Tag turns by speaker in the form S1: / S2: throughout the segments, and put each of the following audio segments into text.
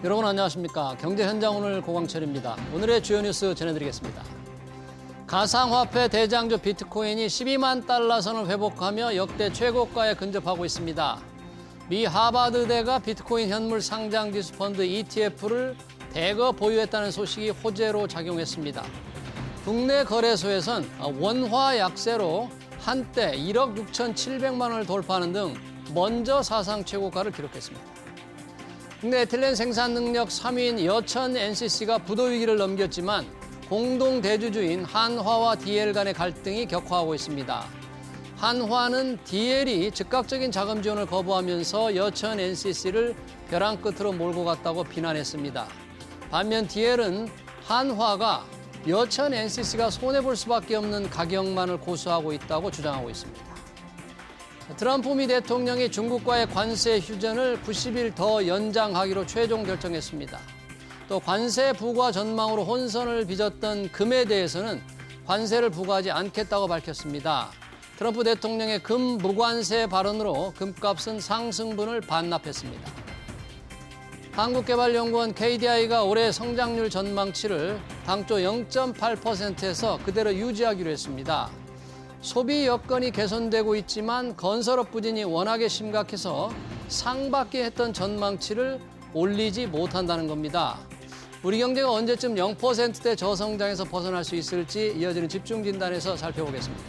S1: 여러분 안녕하십니까. 경제현장 오늘 고광철입니다. 오늘의 주요 뉴스 전해드리겠습니다. 가상화폐 대장주 비트코인이 12만 달러 선을 회복하며 역대 최고가에 근접하고 있습니다. 미 하버드대가 비트코인 현물 상장지수 펀드 ETF를 대거 보유했다는 소식이 호재로 작용했습니다. 국내 거래소에선 원화 약세로 한때 1억 6,700만 원을 돌파하는 등 먼저 사상 최고가를 기록했습니다. 국내 에틸렌 생산 능력 3위인 여천 NCC가 부도 위기를 넘겼지만 공동 대주주인 한화와 DL 간의 갈등이 격화하고 있습니다. 한화는 DL이 즉각적인 자금 지원을 거부하면서 여천 NCC를 벼랑 끝으로 몰고 갔다고 비난했습니다. 반면 DL은 한화가 여천 NCC가 손해볼 수밖에 없는 가격만을 고수하고 있다고 주장하고 있습니다. 트럼프 미 대통령이 중국과의 관세 휴전을 90일 더 연장하기로 최종 결정했습니다. 또 관세 부과 전망으로 혼선을 빚었던 금에 대해서는 관세를 부과하지 않겠다고 밝혔습니다. 트럼프 대통령의 금 무관세 발언으로 금값은 상승분을 반납했습니다. 한국개발연구원 KDI가 올해 성장률 전망치를 당초 0.8%에서 그대로 유지하기로 했습니다. 소비 여건이 개선되고 있지만 건설업 부진이 워낙에 심각해서 상반기 했던 전망치를 올리지 못한다는 겁니다. 우리 경제가 언제쯤 0%대 저성장에서 벗어날 수 있을지 이어지는 집중진단에서 살펴보겠습니다.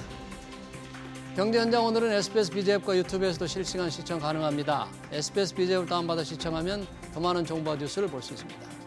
S1: 경제현장 오늘은 SBS BJ 앱과 유튜브에서도 실시간 시청 가능합니다. SBS BJ 앱을 다운받아 시청하면 더 많은 정보와 뉴스를 볼 수 있습니다.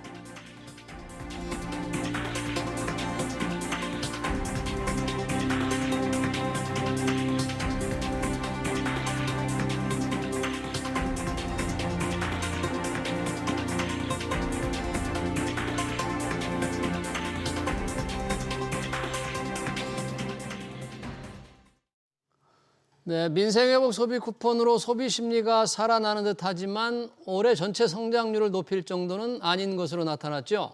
S1: 네, 민생회복 소비 쿠폰으로 소비 심리가 살아나는 듯하지만 올해 전체 성장률을 높일 정도는 아닌 것으로 나타났죠.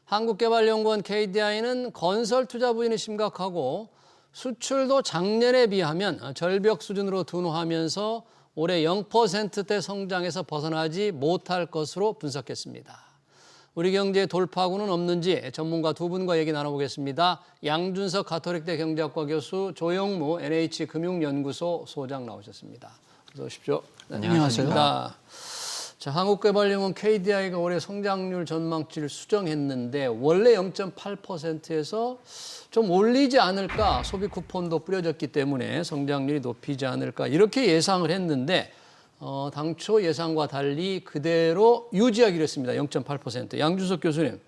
S1: 한국개발연구원 KDI는 건설 투자 부진이 심각하고 수출도 작년에 비하면 절벽 수준으로 둔화하면서 올해 0%대 성장에서 벗어나지 못할 것으로 분석했습니다. 우리 경제의 돌파구는 없는지 전문가 두 분과 얘기 나눠보겠습니다. 양준석 가톨릭대 경제학과 교수, 조영무 NH금융연구소 소장 나오셨습니다. 어서 오십시오.
S2: 네, 안녕하세요.
S1: 자, 한국개발연구원 KDI가 올해 성장률 전망치를 수정했는데 원래 0.8%에서 좀 올리지 않을까, 소비 쿠폰도 뿌려졌기 때문에 성장률이 높이지 않을까 이렇게 예상을 했는데 당초 예상과 달리 그대로 유지하기로 했습니다. 0.8%. 양준석 교수님,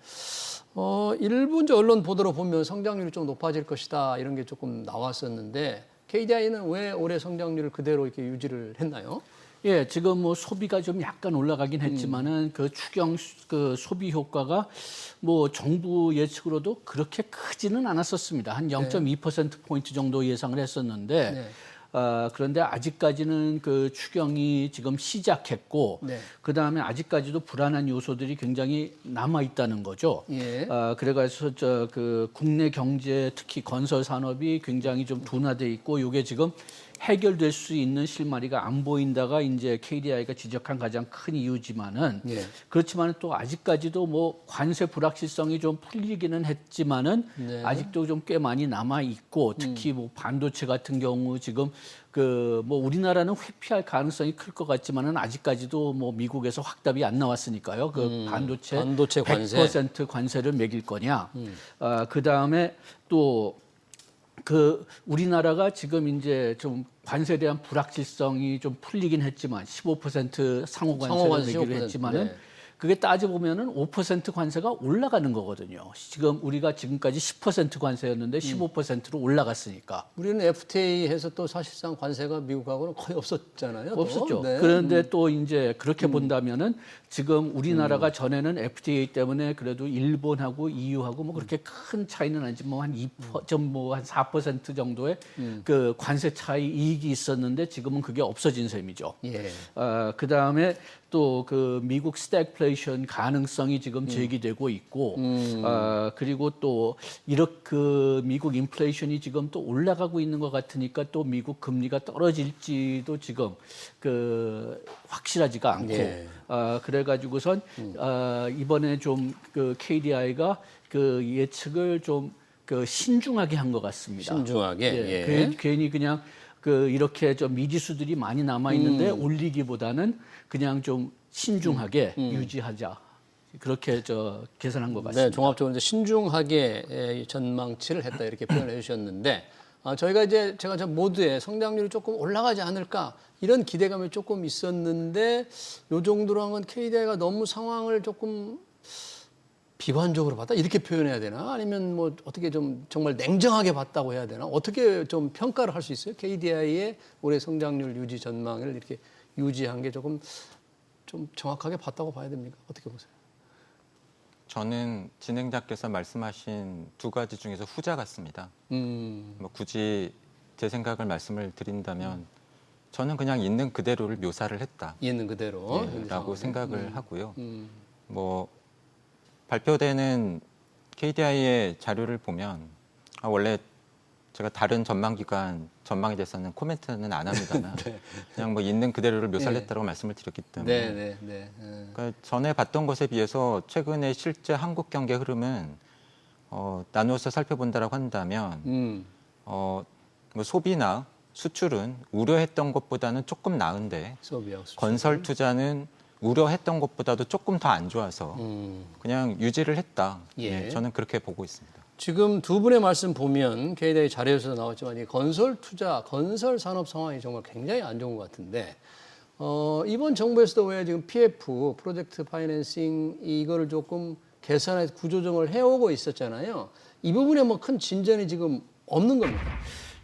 S1: 일부 이제 언론 보도로 보면 성장률이 좀 높아질 것이다 이런 게 조금 나왔었는데 KDI는 왜 올해 성장률을 그대로 이렇게 유지를 했나요?
S2: 예, 지금 뭐 소비가 좀 약간 올라가긴 했지만은 그 추경 그 소비 효과가 뭐 정부 예측으로도 그렇게 크지는 않았었습니다. 한 0.2%포인트 정도 예상을 했었는데
S1: 네.
S2: 그런데 아직까지는 그 추경이 지금 시작했고,
S1: 네.
S2: 그 다음에 아직까지도 불안한 요소들이 굉장히 남아 있다는 거죠.
S1: 예.
S2: 그래가지고 그 국내 경제 특히 건설 산업이 굉장히 좀 둔화돼 있고, 이게 지금 해결될 수 있는 실마리가 안 보인다가 이제 KDI가 지적한 가장 큰 이유지만은
S1: 예.
S2: 그렇지만 또 아직까지도 뭐 관세 불확실성이 좀 풀리기는 했지만은
S1: 네.
S2: 아직도 좀 꽤 많이 남아 있고 특히 뭐 반도체 같은 경우 지금 그 뭐 우리나라는 회피할 가능성이 클 것 같지만은 아직까지도 뭐 미국에서 확답이 안 나왔으니까요. 그 반도체 100% 관세를 매길 거냐. 그 다음에 또 그 우리나라가 지금 이제 좀 관세에 대한 불확실성이 좀 풀리긴 했지만 15% 상호 관세를 내기로 했지만은
S1: 네.
S2: 그게 따져보면은 5% 관세가 올라가는 거거든요. 지금 우리가 지금까지 10% 관세였는데 15%로 올라갔으니까.
S1: 우리는 FTA 해서 또 사실상 관세가 미국하고는 거의 없었잖아요. 또.
S2: 없었죠.
S1: 네.
S2: 그런데 또 이제 그렇게 본다면은 지금 우리나라가 전에는 FTA 때문에 그래도 일본하고 EU하고 뭐 그렇게 큰 차이는 아니지만 뭐 한 4% 정도의 그 관세 차이 이익이 있었는데 지금은 그게 없어진 셈이죠.
S1: 예.
S2: 그 다음에 또 그 미국 스태그플레이션 가능성이 지금 제기되고 있고, 그리고 또 이렇게 그 미국 인플레이션이 지금 또 올라가고 있는 것 같으니까 또 미국 금리가 떨어질지도 지금 그 확실하지가 않고,
S1: 예.
S2: 그래가지고선 이번에 좀 그 KDI가 그 예측을 좀 그 신중하게 한 것 같습니다.
S1: 신중하게.
S2: 예,
S1: 예.
S2: 괜히 그냥 그 이렇게 좀 미지수들이 많이 남아 있는데 올리기보다는 그냥 좀 신중하게 유지하자, 그렇게 계산한 것 같습니다.
S1: 네, 종합적으로 이제 신중하게 전망치를 했다 이렇게 표현해 주셨는데 저희가 이제 제가 모두의 성장률이 조금 올라가지 않을까 이런 기대감이 조금 있었는데 요 정도로 한 건 KDI가 너무 상황을 조금 비관적으로 봤다 이렇게 표현해야 되나 아니면 뭐 어떻게 좀 정말 냉정하게 봤다고 해야 되나 어떻게 좀 평가를 할 수 있어요? KDI의 올해 성장률 유지 전망을 이렇게 유지한 게 조금 좀 정확하게 봤다고 봐야 됩니까? 어떻게 보세요?
S3: 저는 진행자께서 말씀하신 두 가지 중에서 후자 같습니다. 뭐 굳이 제 생각을 말씀을 드린다면 저는 그냥 있는 그대로를 묘사를 했다.
S1: 있는 그대로
S3: 라고 생각을 하고요. 뭐 발표되는 KDI의 자료를 보면 원래 제가 다른 전망기관 전망에 대해서는 코멘트는 안 합니다만
S1: 네.
S3: 그냥 뭐 있는 그대로를 묘사를
S1: 네.
S3: 했다고 말씀을 드렸기 때문에
S1: 네.
S3: 그러니까 전에 봤던 것에 비해서 최근에 실제 한국 경제 흐름은 나누어서 살펴본다라고 한다면 뭐 소비나 수출은 우려했던 것보다는 조금 나은데
S1: 소비하고 수출.
S3: 건설 투자는 우려했던 것보다도 조금 더 안 좋아서 그냥 유지를 했다.
S1: 예.
S3: 저는 그렇게 보고 있습니다.
S1: 지금 두 분의 말씀 보면 KDI 자료에서도 나왔지만 이 건설 투자, 건설 산업 상황이 정말 굉장히 안 좋은 것 같은데 이번 정부에서도 왜 지금 PF, 프로젝트 파이낸싱 이거를 조금 개선해서 구조조정을 해오고 있었잖아요. 이 부분에 뭐 큰 진전이 지금 없는 겁니다.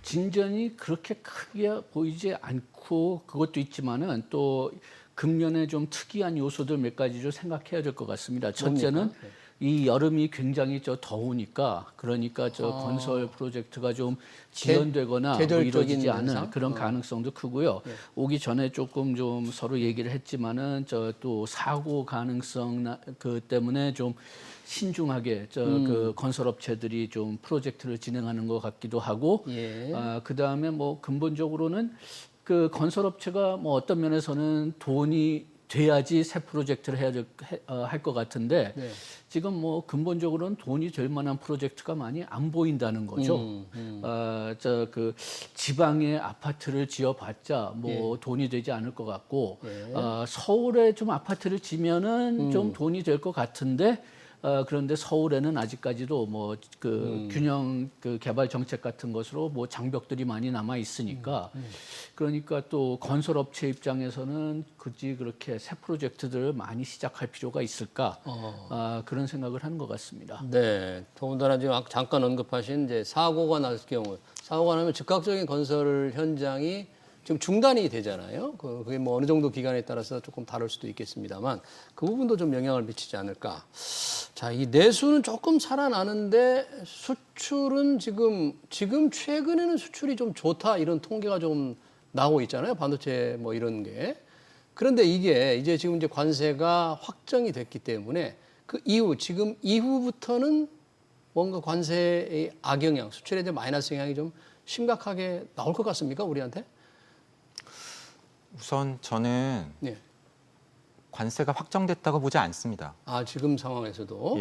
S2: 진전이 그렇게 크게 보이지 않고 그것도 있지만은 또 금년에 좀 특이한 요소들 몇 가지 좀 생각해야 될 것 같습니다. 첫째는 이 여름이 굉장히 더우니까 그러니까 건설 프로젝트가 좀 지연되거나 뭐 이루어지지 않은 그런 가능성도 크고요. 오기 전에 조금 좀 서로 얘기를 했지만은 또 사고 가능성 그 때문에 좀 신중하게 그 건설업체들이 좀 프로젝트를 진행하는 것 같기도 하고 그 다음에 뭐 근본적으로는 그 건설업체가 뭐 어떤 면에서는 돈이 돼야지 새 프로젝트를 할 것 같은데 지금 뭐 근본적으로는 돈이 될 만한 프로젝트가 많이 안 보인다는 거죠. 그 지방에 아파트를 지어봤자 뭐 돈이 되지 않을 것 같고 서울에 좀 아파트를 지면은 좀 돈이 될 것 같은데 그런데 서울에는 아직까지도 뭐 그 균형 그 개발 정책 같은 것으로 뭐 장벽들이 많이 남아 있으니까 그러니까 또 건설업체 입장에서는 굳이 그렇게 새 프로젝트들을 많이 시작할 필요가 있을까 그런 생각을 하는 것 같습니다.
S1: 네, 더군다나 지금 잠깐 언급하신 이제 사고가 날 경우 사고가 나면 즉각적인 건설 현장이 지금 중단이 되잖아요. 그게 뭐 어느 정도 기간에 따라서 조금 다를 수도 있겠습니다만 그 부분도 좀 영향을 미치지 않을까. 자, 이 내수는 조금 살아나는데 수출은 지금 최근에는 수출이 좀 좋다 이런 통계가 좀 나오고 있잖아요. 반도체 뭐 이런 게. 그런데 이게 이제 지금 이제 관세가 확정이 됐기 때문에 그 이후 지금 이후부터는 뭔가 관세의 악영향, 수출에 대한 마이너스 영향이 좀 심각하게 나올 것 같습니까, 우리한테?
S3: 우선 저는 관세가 확정됐다고 보지 않습니다.
S1: 아, 지금 상황에서도?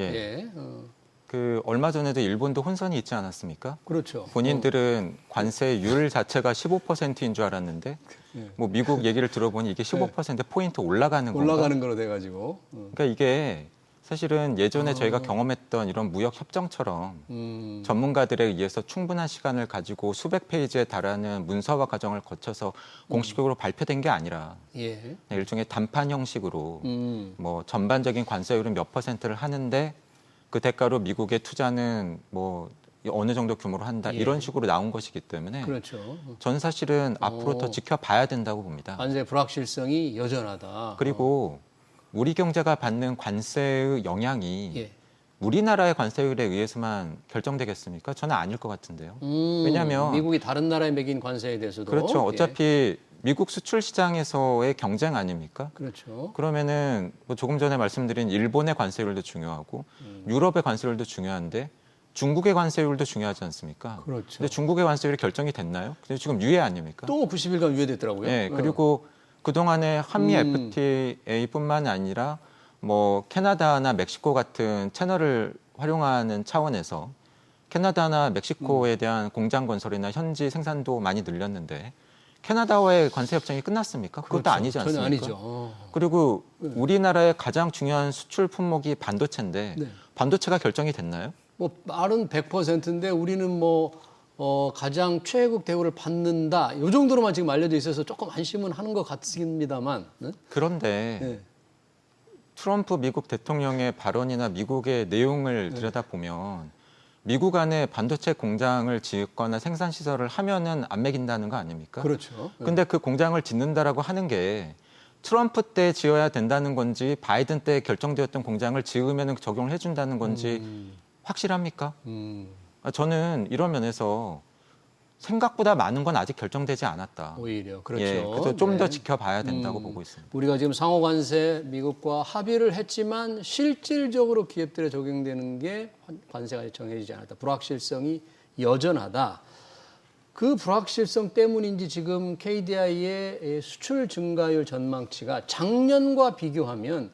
S3: 그 얼마 전에도 일본도 혼선이 있지 않았습니까?
S1: 그렇죠.
S3: 본인들은 관세율 자체가 15%인 줄 알았는데 뭐 미국 얘기를 들어보니 이게 15% 포인트 올라가는 건가?
S1: 올라가는 거로 돼가지고.
S3: 그러니까 이게 사실은 예전에 저희가 경험했던 이런 무역 협정처럼 전문가들에 의해서 충분한 시간을 가지고 수백 페이지에 달하는 문서화 과정을 거쳐서 공식적으로 발표된 게 아니라 일종의 담판 형식으로 뭐 전반적인 관세율은 몇 %를 하는데 그 대가로 미국의 투자는 뭐 어느 정도 규모로 한다 이런 식으로 나온 것이기 때문에
S1: 그렇죠.
S3: 저는 사실은 앞으로 더 지켜봐야 된다고 봅니다.
S1: 관세 불확실성이 여전하다.
S3: 그리고 우리 경제가 받는 관세의 영향이 우리나라의 관세율에 의해서만 결정되겠습니까? 저는 아닐 것 같은데요. 왜냐하면
S1: 미국이 다른 나라에 매긴 관세에 대해서도
S3: 그렇죠. 어차피 미국 수출 시장에서의 경쟁 아닙니까?
S1: 그렇죠.
S3: 그러면은 뭐 조금 전에 말씀드린 일본의 관세율도 중요하고 유럽의 관세율도 중요한데 중국의 관세율도 중요하지 않습니까?
S1: 그렇죠.
S3: 근데 중국의 관세율이 결정이 됐나요? 근데 지금 유예 아닙니까?
S1: 또 90일간 유예됐더라고요.
S3: 예, 그리고 그동안에 한미 FTA뿐만 아니라 뭐 캐나다나 멕시코 같은 채널을 활용하는 차원에서 캐나다나 멕시코에 대한 공장 건설이나 현지 생산도 많이 늘렸는데 캐나다와의 관세 협정이 끝났습니까? 그것도
S1: 그렇죠.
S3: 아니지 않습니까?
S1: 전혀 아니죠.
S3: 그리고 우리나라의 가장 중요한 수출 품목이 반도체인데
S1: 네.
S3: 반도체가 결정이 됐나요?
S1: 뭐 말은 100%인데 우리는 뭐 가장 최애국 대우를 받는다. 이 정도로만 지금 알려져 있어서 조금 안심은 하는 것 같습니다만. 네?
S3: 그런데
S1: 네.
S3: 트럼프 미국 대통령의 발언이나 미국의 내용을 들여다보면 미국 안에 반도체 공장을 짓거나 생산 시설을 하면은 안 매긴다는 거 아닙니까?
S1: 그렇죠.
S3: 근데 그 공장을 짓는다라고 하는 게 트럼프 때 지어야 된다는 건지 바이든 때 결정되었던 공장을 지으면 적용을 해준다는 건지 확실합니까? 저는 이런 면에서 생각보다 많은 건 아직 결정되지 않았다.
S1: 오히려 그렇죠.
S3: 예, 그래서 좀 더
S1: 네.
S3: 지켜봐야 된다고 보고 있습니다.
S1: 우리가 지금 상호 관세 미국과 합의를 했지만 실질적으로 기업들에 적용되는 게 관세가 정해지지 않았다. 불확실성이 여전하다. 그 불확실성 때문인지 지금 KDI의 수출 증가율 전망치가 작년과 비교하면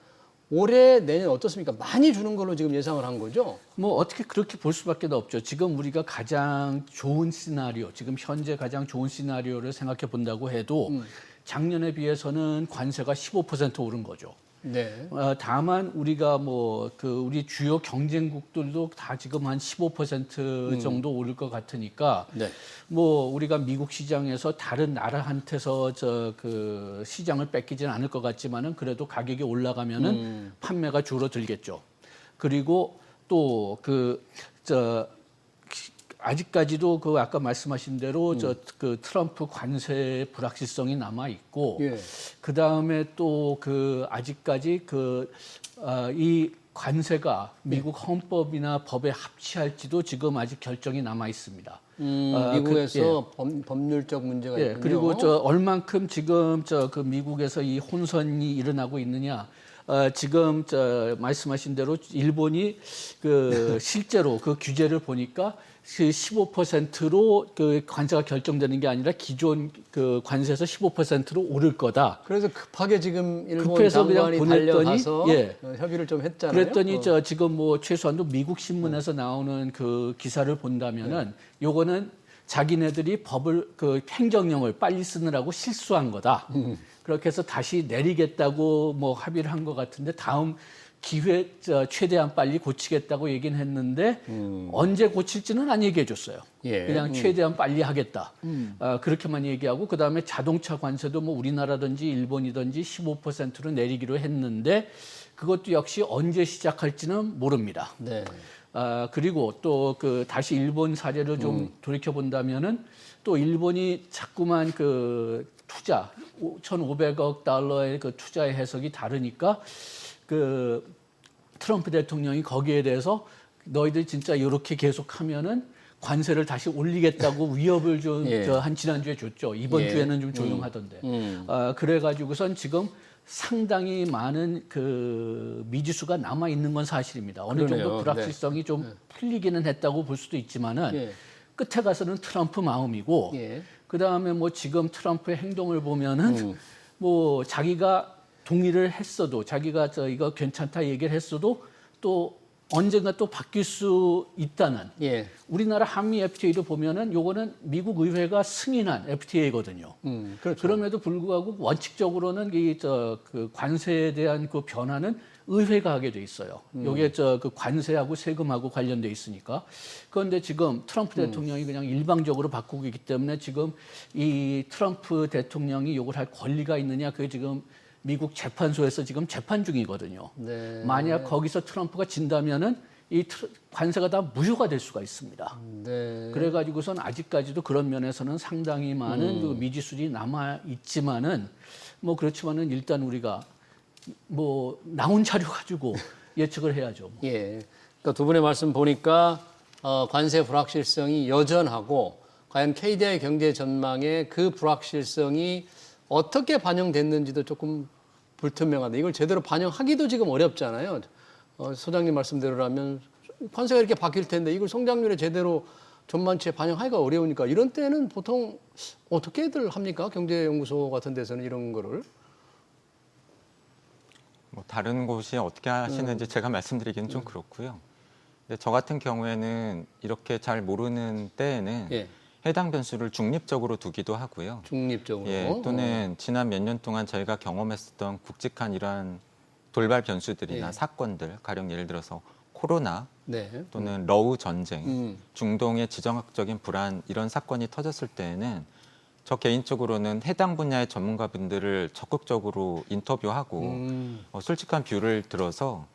S1: 올해 내년 어떻습니까? 많이 주는 걸로 지금 예상을 한 거죠?
S2: 뭐 어떻게 그렇게 볼 수밖에 없죠. 지금 우리가 가장 좋은 시나리오, 지금 현재 가장 좋은 시나리오를 생각해 본다고 해도 작년에 비해서는 관세가 15% 오른 거죠.
S1: 네.
S2: 다만 우리가 뭐 우리 주요 경쟁국들도 다 지금 한 15% 정도 오를 것 같으니까
S1: 네.
S2: 뭐 우리가 미국 시장에서 다른 나라한테서 시장을 뺏기지는 않을 것 같지만은 그래도 가격이 올라가면은 판매가 줄어들겠죠. 그리고 또 아직까지도 아까 말씀하신 대로 트럼프 관세 불확실성이 남아 있고
S1: 예.
S2: 그 다음에 또 아직까지 이 관세가 미국 헌법이나 법에 합치할지도 지금 아직 결정이 남아 있습니다.
S1: 미국에서 법률적 문제가
S2: 예,
S1: 있군요.
S2: 그리고 얼만큼 지금 미국에서 이 혼선이 일어나고 있느냐. 지금 말씀하신 대로 일본이 실제로 그 규제를 보니까 15%로 관세가 결정되는 게 아니라 기존 관세에서 15%로 오를 거다.
S1: 그래서 급하게 지금 일본
S2: 급해서 그냥
S1: 장관이
S2: 보냈더니,
S1: 달려가서
S2: 예.
S1: 협의를 좀 했잖아요.
S2: 그랬더니 지금 뭐 최소한도 미국 신문에서 나오는 그 기사를 본다면은 요거는 자기네들이 법을 행정령을 빨리 쓰느라고 실수한 거다. 그렇게 해서 다시 내리겠다고 뭐 합의를 한 것 같은데 다음 기회 최대한 빨리 고치겠다고 얘기는 했는데 언제 고칠지는 안 얘기해 줬어요.
S1: 예.
S2: 그냥 최대한 빨리 하겠다. 그렇게만 얘기하고 그다음에 자동차 관세도 뭐 우리나라든지 일본이든지 15%로 내리기로 했는데 그것도 역시 언제 시작할지는 모릅니다.
S1: 네.
S2: 그리고 또 다시 일본 사례를 좀 돌이켜 본다면은 또 일본이 자꾸만 투자 1,500억 달러의 투자의 해석이 다르니까 트럼프 대통령이 거기에 대해서 너희들 진짜 이렇게 계속하면은 관세를 다시 올리겠다고 위협을 좀
S1: 예.
S2: 한 지난주에 줬죠. 이번
S1: 예.
S2: 주에는 좀 조용하던데. 그래가지고선 지금 상당히 많은 미지수가 남아 있는 건 사실입니다. 어느
S1: 그러네요.
S2: 정도 불확실성이 좀 풀리기는 했다고 볼 수도 있지만은
S1: 예.
S2: 끝에 가서는 트럼프 마음이고
S1: 예.
S2: 그 다음에 뭐 지금 트럼프의 행동을 보면은 뭐 자기가 동의를 했어도 자기가 이거 괜찮다 얘기를 했어도 또 언젠가 또 바뀔 수 있다는
S1: 예.
S2: 우리나라 한미 FTA도 보면은 요거는 미국 의회가 승인한 FTA거든요.
S1: 그렇죠.
S2: 그럼에도 불구하고 원칙적으로는 관세에 대한 변화는 의회가 하게 돼 있어요. 요게 관세하고 세금하고 관련돼 있으니까. 그런데 지금 트럼프 대통령이 그냥 일방적으로 바꾸고 있기 때문에 지금 이 트럼프 대통령이 요걸 할 권리가 있느냐 그게 지금 미국 재판소에서 지금 재판 중이거든요.
S1: 네.
S2: 만약 거기서 트럼프가 진다면은 이 관세가 다 무효가 될 수가 있습니다.
S1: 네.
S2: 그래가지고선 아직까지도 그런 면에서는 상당히 많은 미지수들이 남아 있지만은 뭐 그렇지만은 일단 우리가 뭐 나온 자료 가지고 예측을 해야죠. 뭐.
S1: 예. 그러니까 두 분의 말씀 보니까 관세 불확실성이 여전하고 과연 KDI 경제 전망에 그 불확실성이 어떻게 반영됐는지도 조금 불투명하다. 이걸 제대로 반영하기도 지금 어렵잖아요. 소장님 말씀대로라면 관세가 이렇게 바뀔 텐데 이걸 성장률에 제대로 전반치에 반영하기가 어려우니까 이런 때는 보통 어떻게들 합니까? 경제연구소 같은 데서는 이런 거를.
S3: 뭐 다른 곳이 어떻게 하시는지 제가 말씀드리기는 좀 그렇고요. 근데 저 같은 경우에는 이렇게 잘 모르는 때에는
S1: 예.
S3: 해당 변수를 중립적으로 두기도 하고요.
S1: 중립적으로.
S3: 예, 또는 지난 몇 년 동안 저희가 경험했었던 굵직한 이러한 돌발 변수들이나
S1: 예.
S3: 사건들, 가령 예를 들어서 코로나
S1: 네.
S3: 또는 러우 전쟁, 중동의 지정학적인 불안 이런 사건이 터졌을 때에는 저 개인적으로는 해당 분야의 전문가분들을 적극적으로 인터뷰하고 솔직한 뷰를 들어서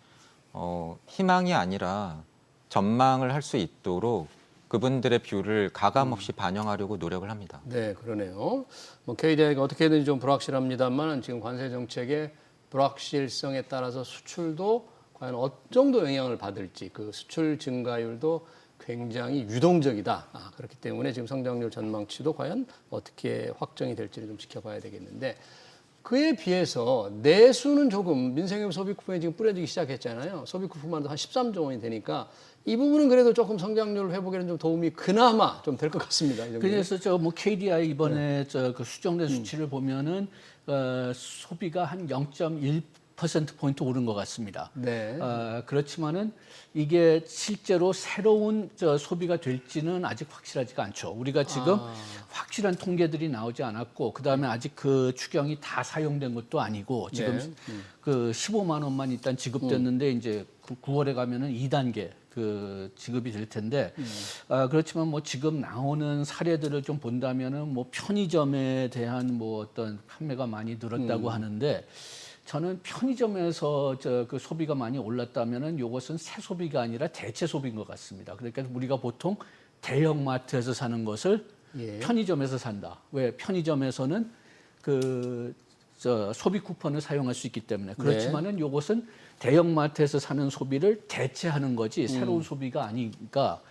S3: 희망이 아니라 전망을 할 수 있도록 그분들의 뷰를 가감 없이 반영하려고 노력을 합니다.
S1: 네, 그러네요. 뭐 KDI가 어떻게든지 좀 불확실합니다만 지금 관세 정책의 불확실성에 따라서 수출도 과연 어느 정도 영향을 받을지 그 수출 증가율도 굉장히 유동적이다. 그렇기 때문에 지금 성장률 전망치도 과연 어떻게 확정이 될지를 좀 지켜봐야 되겠는데 그에 비해서 내수는 조금 민생의 소비 쿠폰이 지금 뿌려지기 시작했잖아요. 소비 쿠폰만 한 13조 원이 되니까 이 부분은 그래도 조금 성장률 회복에는 좀 도움이 그나마 좀 될 것 같습니다. 이
S2: 그래서 저 뭐 KDI 이번에 저 그 수정된 수치를 보면은 소비가 한 0.1%포인트 오른 것 같습니다.
S1: 네.
S2: 그렇지만은 이게 실제로 새로운 소비가 될지는 아직 확실하지가 않죠. 우리가 지금 확실한 통계들이 나오지 않았고, 그 다음에 아직 그 추경이 다 사용된 것도 아니고, 지금
S1: 네.
S2: 그 15만 원만 일단 지급됐는데, 이제 9월에 가면은 2단계 그 지급이 될 텐데, 그렇지만 뭐 지금 나오는 사례들을 좀 본다면은 뭐 편의점에 대한 뭐 어떤 판매가 많이 늘었다고 하는데, 저는 편의점에서 그 소비가 많이 올랐다면은 이것은 새 소비가 아니라 대체 소비인 것 같습니다. 그러니까 우리가 보통 대형마트에서 사는 것을
S1: 예.
S2: 편의점에서 산다. 왜? 편의점에서는 그 소비 쿠폰을 사용할 수 있기 때문에. 그렇지만은 이것은 대형마트에서 사는 소비를 대체하는 거지 새로운 소비가 아니니까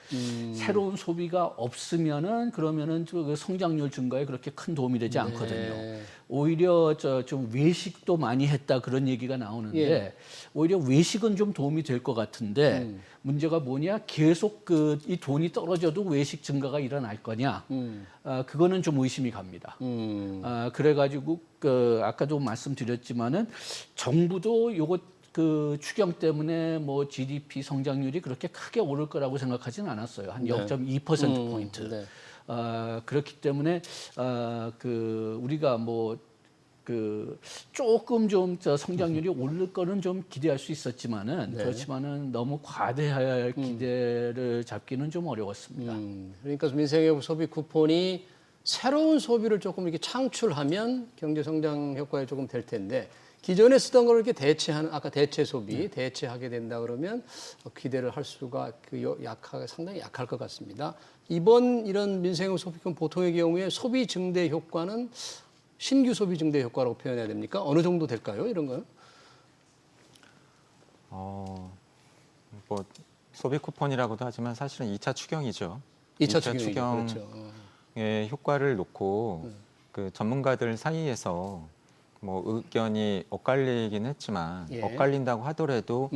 S2: 새로운 소비가 없으면은 그러면은 그 성장률 증가에 그렇게 큰 도움이 되지 않거든요. 오히려 좀 외식도 많이 했다 그런 얘기가 나오는데
S1: 예.
S2: 오히려 외식은 좀 도움이 될 것 같은데 문제가 뭐냐 계속 이 돈이 떨어져도 외식 증가가 일어날 거냐 그거는 좀 의심이 갑니다. 그래가지고 아까도 말씀드렸지만은 정부도 요것 그 추경 때문에 뭐 GDP 성장률이 그렇게 크게 오를 거라고 생각하지는 않았어요. 한 0.2%포인트.
S1: 네.
S2: 그렇기 때문에 우리가 뭐 조금 좀 성장률이 오를 거는 좀 기대할 수 있었지만은 그렇지만은 너무 과대할 기대를 잡기는 좀 어려웠습니다.
S1: 그러니까 민생의 소비 쿠폰이 새로운 소비를 조금 이렇게 창출하면 경제 성장 효과에 조금 될 텐데 기존에 쓰던 걸 이렇게 대체하는 아까 대체 소비 대체하게 된다 그러면 기대를 할 수가 상당히 약할 것 같습니다. 이번 이런 민생의 소비권 보통의 경우에 소비 증대 효과는 신규 소비 증대 효과라고 표현해야 됩니까? 어느 정도 될까요? 이런 거는?
S3: 뭐 소비 쿠폰이라고도 하지만 사실은 2차 추경이죠.
S1: 2차 추경의
S3: 추경의 효과를 놓고 그 전문가들 사이에서 뭐 의견이 엇갈리긴 했지만 엇갈린다고 하더라도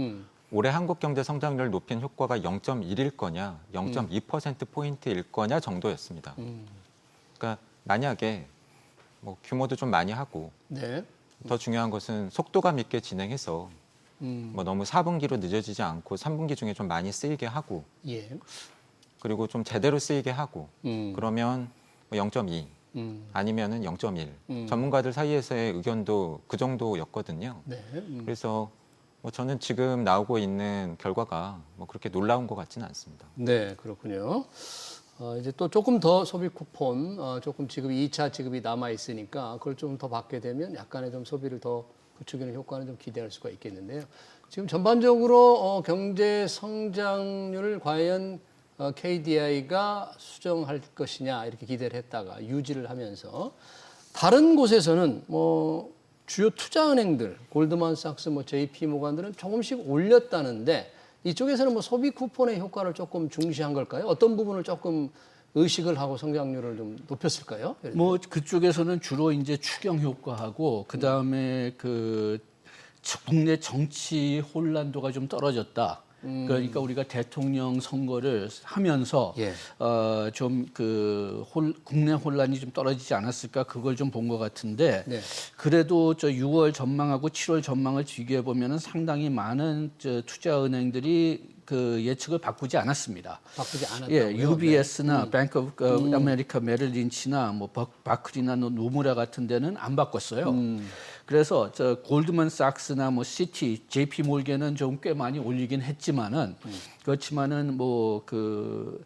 S3: 올해 한국 경제 성장률을 높인 효과가 0.1일 거냐, 0.2%포인트일 거냐 정도였습니다. 그러니까 만약에 뭐 규모도 좀 많이 하고 더 중요한 것은 속도감 있게 진행해서 뭐 너무 4분기로 늦어지지 않고 3분기 중에 좀 많이 쓰이게 하고 그리고 좀 제대로 쓰이게 하고 그러면 뭐 0.2 아니면은 0.1 전문가들 사이에서의 의견도 그 정도였거든요. 그래서 뭐 저는 지금 나오고 있는 결과가 뭐 그렇게 놀라운 것 같지는 않습니다.
S1: 네, 그렇군요. 이제 또 조금 더 소비 쿠폰, 조금 지급이 2차 지급이 남아 있으니까 그걸 좀 더 받게 되면 약간의 좀 소비를 더 부추기는 효과는 좀 기대할 수가 있겠는데요. 지금 전반적으로 경제 성장률을 과연 KDI가 수정할 것이냐 이렇게 기대를 했다가 유지를 하면서 다른 곳에서는 뭐 주요 투자은행들, 골드만삭스, 뭐 JP모간들은 조금씩 올렸다는데 이쪽에서는 뭐 소비 쿠폰의 효과를 조금 중시한 걸까요? 어떤 부분을 조금 의식을 하고 성장률을 좀 높였을까요?
S2: 뭐 그쪽에서는 주로 이제 추경 효과하고 그 다음에 그 국내 정치 혼란도가 좀 떨어졌다. 그러니까 우리가 대통령 선거를 하면서
S1: 예.
S2: 좀 그 국내 혼란이 좀 떨어지지 않았을까 그걸 좀 본 것 같은데
S1: 네.
S2: 그래도 저 6월 전망하고 7월 전망을 비교해 보면은 상당히 많은 저 투자은행들이 그 예측을 바꾸지 않았습니다.
S1: 바꾸지 않았다고요?
S2: 예, UBS나 Bank of America, 메릴린치나 뭐 바크리나 노무라 같은 데는 안 바꿨어요. 그래서 저 골드만삭스나 뭐 시티, JP 몰겐은 좀 꽤 많이 올리긴 했지만은 그렇지만은 뭐 그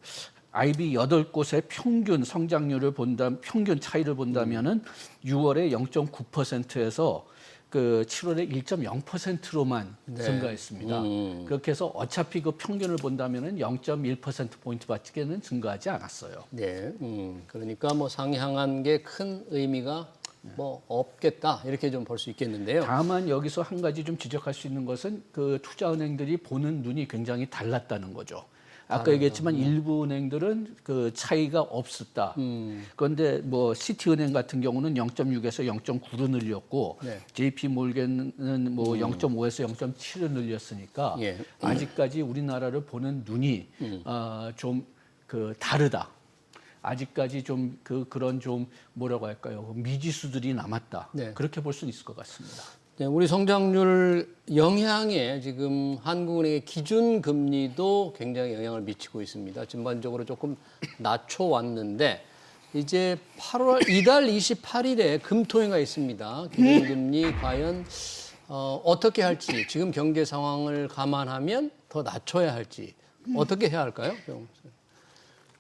S2: IB 8곳의 평균 성장률을 평균 차이를 본다면은 6월에 0.9%에서 그 7월에 1.0%로만 증가했습니다. 그렇게 해서 어차피 그 평균을 본다면은 0.1%포인트밖에는 증가하지 않았어요.
S1: 네. 그러니까 뭐 상향한 게 큰 의미가 뭐 없겠다 이렇게 좀 볼 수 있겠는데요.
S2: 다만 여기서 한 가지 좀 지적할 수 있는 것은 그 투자은행들이 보는 눈이 굉장히 달랐다는 거죠. 아까 얘기했지만 일부 은행들은 그 차이가 없었다. 그런데 뭐 시티은행 같은 경우는 0.6에서 0.9로 늘렸고
S1: 네.
S2: JP 몰겐은 뭐 0.5에서 0.7을 늘렸으니까
S1: 예.
S2: 아직까지 우리나라를 보는 눈이 좀 그 다르다. 아직까지 좀 그런 좀 뭐라고 할까요? 미지수들이 남았다.
S1: 네.
S2: 그렇게 볼 수는 있을 것 같습니다.
S1: 네, 우리 성장률 영향에 지금 한국은행의 기준 금리도 굉장히 영향을 미치고 있습니다. 전반적으로 조금 낮춰왔는데 이제 8월 이달 28일에 금토회가 있습니다. 기준금리 과연 어떻게 할지 지금 경제 상황을 감안하면 더 낮춰야 할지 어떻게 해야 할까요?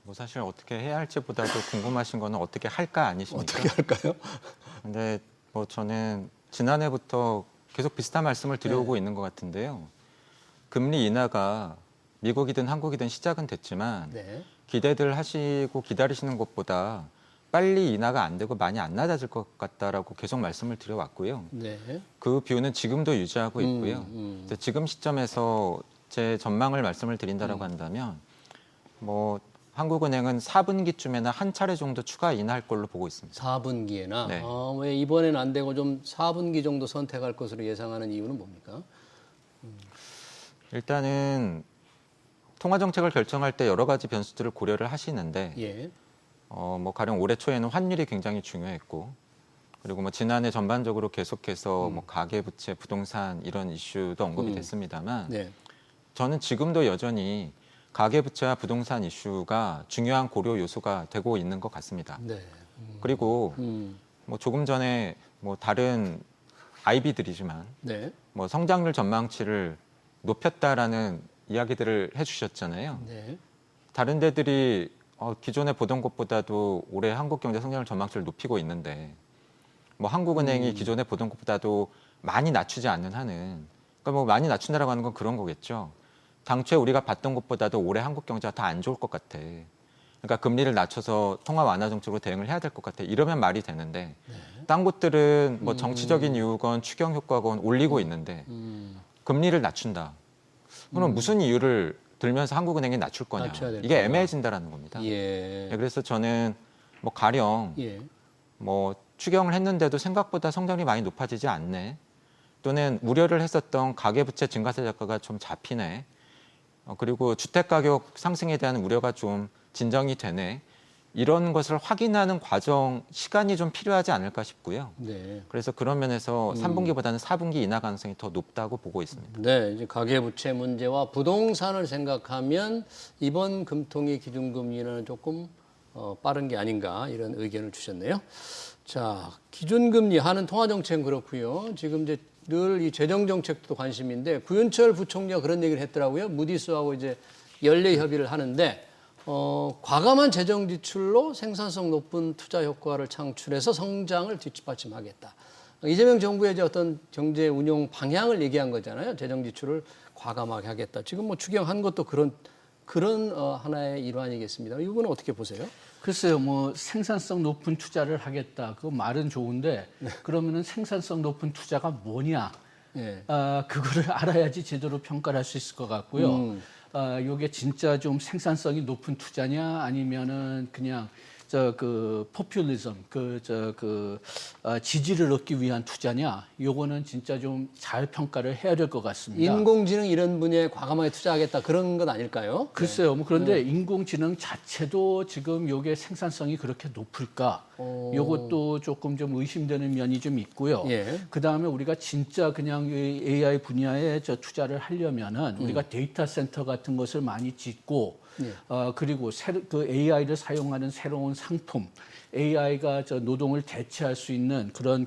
S3: 뭐 사실 어떻게 해야 할지보다도 궁금하신 거는 어떻게 할까 아니십니까?
S1: 어떻게 할까요?
S3: 근데 뭐 저는 지난해부터 계속 비슷한 말씀을 드려오고 있는 것 같은데요. 금리 인하가 미국이든 한국이든 시작은 됐지만
S1: 네.
S3: 기대들 하시고 기다리시는 것보다 빨리 인하가 안 되고 많이 안 낮아질 것 같다라고 계속 말씀을 드려왔고요.
S1: 네.
S3: 그 뷰는 지금도 유지하고 있고요. 이제 지금 시점에서 제 전망을 말씀을 드린다라고 한다면 뭐 한국은행은 4분기쯤에나 한 차례 정도 추가 인하할 걸로 보고 있습니다.
S1: 4분기에나
S3: 네.
S1: 왜 이번에는 안 되고 좀 4분기 정도 선택할 것으로 예상하는 이유는 뭡니까?
S3: 일단은 통화 정책을 결정할 때 여러 가지 변수들을 고려를 하시는데
S1: 예.
S3: 뭐 가령 올해 초에는 환율이 굉장히 중요했고 그리고 뭐 지난해 전반적으로 계속해서 뭐 가계 부채, 부동산 이런 이슈도 언급이 됐습니다만
S1: 네.
S3: 저는 지금도 여전히 가계부채와 부동산 이슈가 중요한 고려 요소가 되고 있는 것 같습니다.
S1: 네.
S3: 그리고 뭐 조금 전에 뭐 다른 IB들이지만
S1: 네.
S3: 뭐 성장률 전망치를 높였다라는 이야기들을 해주셨잖아요.
S1: 네.
S3: 다른 데들이 기존에 보던 것보다도 올해 한국 경제 성장률 전망치를 높이고 있는데 뭐 한국은행이 기존에 보던 것보다도 많이 낮추지 않는 한은 그러니까 뭐 많이 낮춘다라고 하는 건 그런 거겠죠. 당초에 우리가 봤던 것보다도 올해 한국 경제가 더 안 좋을 것 같아. 그러니까 금리를 낮춰서 통화 완화 정책으로 대응을 해야 될 것 같아. 이러면 말이 되는데 딴 곳들은 뭐 정치적인 이유건 추경 효과건 올리고 있는데 금리를 낮춘다. 그럼 무슨 이유를 들면서 한국은행이 낮출 거냐.
S1: 낮춰야 될
S3: 이게
S1: 거냐.
S3: 애매해진다라는 겁니다.
S1: 예.
S3: 네, 그래서 저는 뭐 가령
S1: 예.
S3: 뭐 추경을 했는데도 생각보다 성장률이 많이 높아지지 않네. 또는 우려를 했었던 가계부채 증가세 효과가 좀 잡히네. 그리고 주택가격 상승에 대한 우려가 좀 진정이 되네. 이런 것을 확인하는 과정, 시간이 좀 필요하지 않을까 싶고요.
S1: 네.
S3: 그래서 그런 면에서 3분기보다는 4분기 인하 가능성이 더 높다고 보고 있습니다.
S1: 네, 이제 가계부채 문제와 부동산을 생각하면 이번 금통위 기준금리는 조금 빠른 게 아닌가 이런 의견을 주셨네요. 자, 기준금리 하는 통화정책은 그렇고요. 지금 이제 늘 이 재정정책도 관심인데 구윤철 부총리가 그런 얘기를 했더라고요. 무디스하고 이제 연례 협의를 하는데 과감한 재정 지출로 생산성 높은 투자 효과를 창출해서 성장을 뒷받침하겠다. 이재명 정부의 이제 어떤 경제 운용 방향을 얘기한 거잖아요. 재정 지출을 과감하게 하겠다. 지금 뭐 추경한 것도 그런 하나의 일환이겠습니다. 이 부분은 어떻게 보세요?
S2: 글쎄요, 뭐 생산성 높은 투자를 하겠다. 그 말은 좋은데 그러면은 생산성 높은 투자가 뭐냐?
S1: 예.
S2: 그거를 알아야지 제대로 평가를 할 수 있을 것 같고요. 요게 진짜 좀 생산성이 높은 투자냐 아니면은 그냥 포퓰리즘 지지를 얻기 위한 투자냐 요거는 진짜 좀 잘 평가를 해야 될 것 같습니다.
S1: 인공지능 이런 분야에 과감하게 투자하겠다 그런 건 아닐까요?
S2: 글쎄요. 뭐 그런데 인공지능 자체도 지금 요게 생산성이 그렇게 높을까? 요것도 조금 좀 의심되는 면이 좀 있고요.
S1: 예.
S2: 그다음에 우리가 진짜 그냥 이 AI 분야에 투자를 하려면은 우리가 데이터 센터 같은 것을 많이 짓고 그리고 그 AI를 사용하는 새로운 상품, AI가 노동을 대체할 수 있는 그런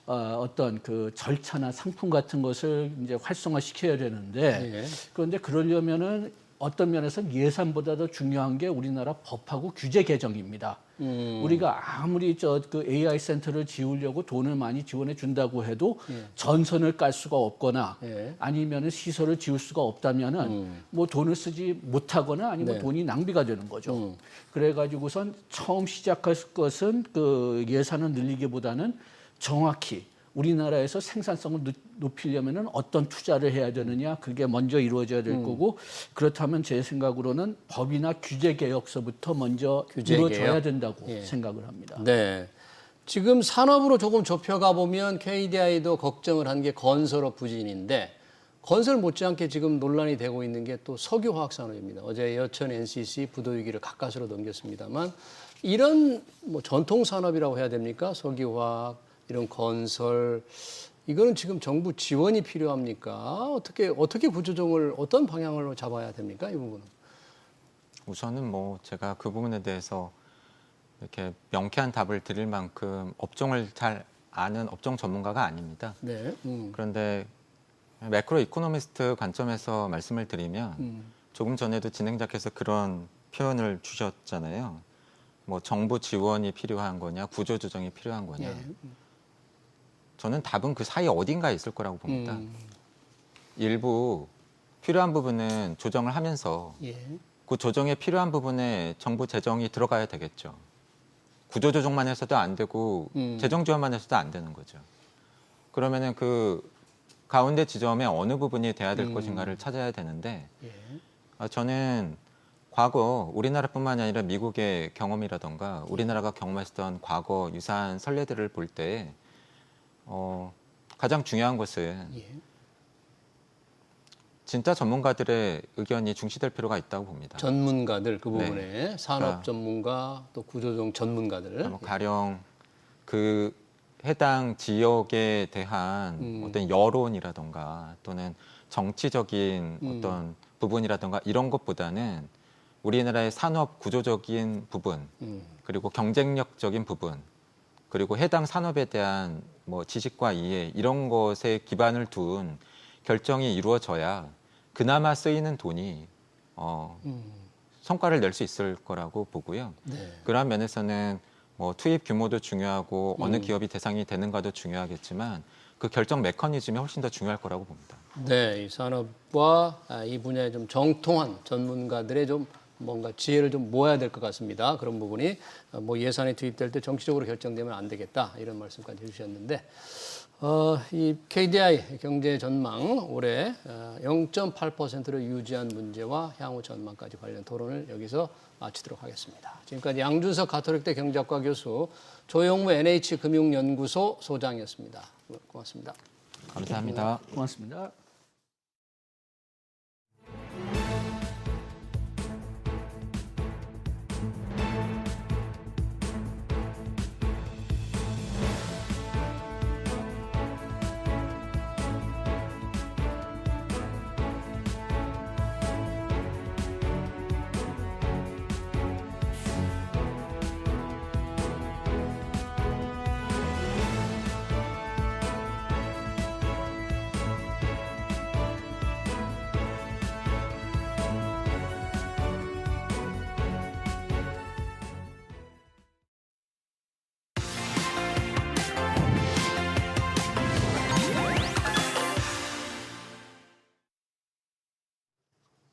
S2: 어떤 절차나 상품 같은 것을 이제 활성화시켜야 되는데 그런데 그러려면은 어떤 면에서 예산보다 더 중요한 게 우리나라 법하고 규제 개정입니다. 우리가 아무리 AI 센터를 지으려고 돈을 많이 지원해 준다고 해도 전선을 깔 수가 없거나 아니면은 시설을 지을 수가 없다면은 뭐 돈을 쓰지 못하거나 아니면 돈이 낭비가 되는 거죠. 그래가지고선 처음 시작할 것은 예산을 늘리기보다는 정확히 우리나라에서 생산성을 높이려면은 어떤 투자를 해야 되느냐 그게 먼저 이루어져야 될 거고 그렇다면 제 생각으로는 법이나 규제 개혁서부터 먼저 이루어져야 된다고 생각을 합니다.
S1: 네. 지금 산업으로 조금 좁혀가 보면 KDI도 걱정을 한 게 건설업 부진인데 건설 못지않게 지금 논란이 되고 있는 게 또 석유화학 산업입니다. 어제 여천 NCC 부도위기를 가까스로 넘겼습니다만 이런 뭐 전통 산업이라고 해야 됩니까? 석유화학 이런 건설 이거는 지금 정부 지원이 필요합니까? 어떻게 구조조정을 어떤 방향으로 잡아야 됩니까? 이 부분은.
S3: 우선은 뭐 제가 그 부분에 대해서 이렇게 명쾌한 답을 드릴 만큼 업종을 잘 아는 업종 전문가가 아닙니다.
S1: 네.
S3: 그런데 매크로 이코노미스트 관점에서 말씀을 드리면 조금 전에도 진행자께서 그런 표현을 주셨잖아요. 뭐 정부 지원이 필요한 거냐, 구조조정이 필요한 거냐. 저는 답은 그 사이 어딘가에 있을 거라고 봅니다. 일부 필요한 부분은 조정을 하면서 그 조정에 필요한 부분에 정부 재정이 들어가야 되겠죠. 구조조정만 해서도 안 되고 재정 지원만 해서도 안 되는 거죠. 그러면은 그 가운데 지점에 어느 부분이 돼야 될 것인가를 찾아야 되는데 저는 과거 우리나라뿐만 아니라 미국의 경험이라던가 우리나라가 경험했던 과거 유사한 선례들을 볼 때 가장 중요한 것은 진짜 전문가들의 의견이 중시될 필요가 있다고 봅니다.
S1: 전문가들 그 부분에 산업 전문가 또 구조조정 전문가들
S3: 가령 그 해당 지역에 대한 어떤 여론이라던가 또는 정치적인 어떤 부분이라던가 이런 것보다는 우리나라의 산업 구조적인 부분 그리고 경쟁력적인 부분 그리고 해당 산업에 대한 뭐 지식과 이해 이런 것에 기반을 둔 결정이 이루어져야 그나마 쓰이는 돈이 성과를 낼 수 있을 거라고 보고요. 그런 면에서는 뭐 투입 규모도 중요하고 어느 기업이 대상이 되는가도 중요하겠지만 그 결정 메커니즘이 훨씬 더 중요할 거라고 봅니다.
S1: 네, 이 산업과 이 분야에 좀 정통한 전문가들의 좀 뭔가 지혜를 좀 모아야 될 것 같습니다. 그런 부분이 뭐 예산이 투입될 때 정치적으로 결정되면 안 되겠다 이런 말씀까지 해주셨는데 이 KDI 경제 전망 올해 0.8%를 유지한 문제와 향후 전망까지 관련 토론을 여기서 마치도록 하겠습니다. 지금까지 양준석 가톨릭대 경제학과 교수 조영무 NH금융연구소 소장이었습니다. 고맙습니다.
S3: 감사합니다.
S2: 고맙습니다.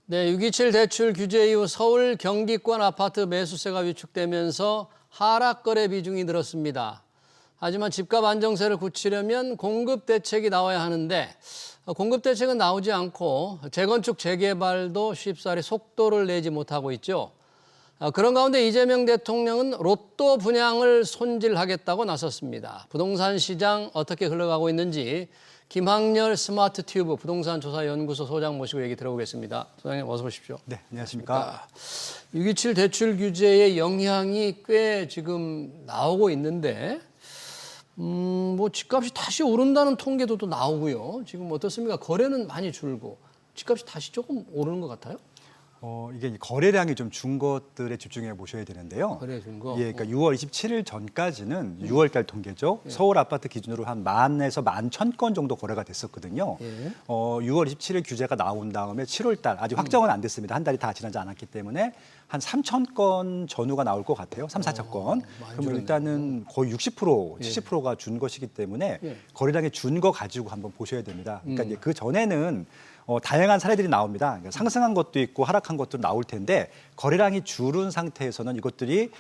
S1: 네, 6.27 대출 규제 이후 서울 경기권 아파트 매수세가 위축되면서 하락 거래 비중이 늘었습니다. 하지만 집값 안정세를 굳히려면 공급 대책이 나와야 하는데 공급 대책은 나오지 않고 재건축 재개발도 쉽사리 속도를 내지 못하고 있죠. 그런 가운데 이재명 대통령은 로또 분양을 손질하겠다고 나섰습니다. 부동산 시장 어떻게 흘러가고 있는지 김학렬 스마트 튜브 부동산 조사 연구소 소장 모시고 얘기 들어보겠습니다. 소장님 어서 오십시오.
S4: 네, 안녕하십니까.
S1: 627 대출 규제의 영향이 꽤 지금 나오고 있는데 뭐 집값이 다시 오른다는 통계도 또 나오고요. 지금 어떻습니까? 거래는 많이 줄고 집값이 다시 조금 오르는 것 같아요?
S4: 이게 거래량이 좀 준 것들에 집중해 보셔야 되는데요.
S1: 거래 준 거?
S4: 예, 그러니까 6월 27일 전까지는 6월 달 통계죠. 서울 아파트 기준으로 한 10,000에서 11,000건 정도 거래가 됐었거든요. 6월 27일 규제가 나온 다음에 7월 달 아직 확정은 안 됐습니다. 한 달이 다 지나지 않았기 때문에 한 3,000건 전후가 나올 것 같아요. 3,4,000건. 그럼 일단은 거의 60%, 70%가 준 것이기 때문에 거래량이 준 거 가지고 한번 보셔야 됩니다. 그러니까 이제 그 전에는 다양한 사례들이 나옵니다. 그러니까 상승한 것도 있고 하락한 것도 나올 텐데 거래량이 줄은 상태에서는 이것들이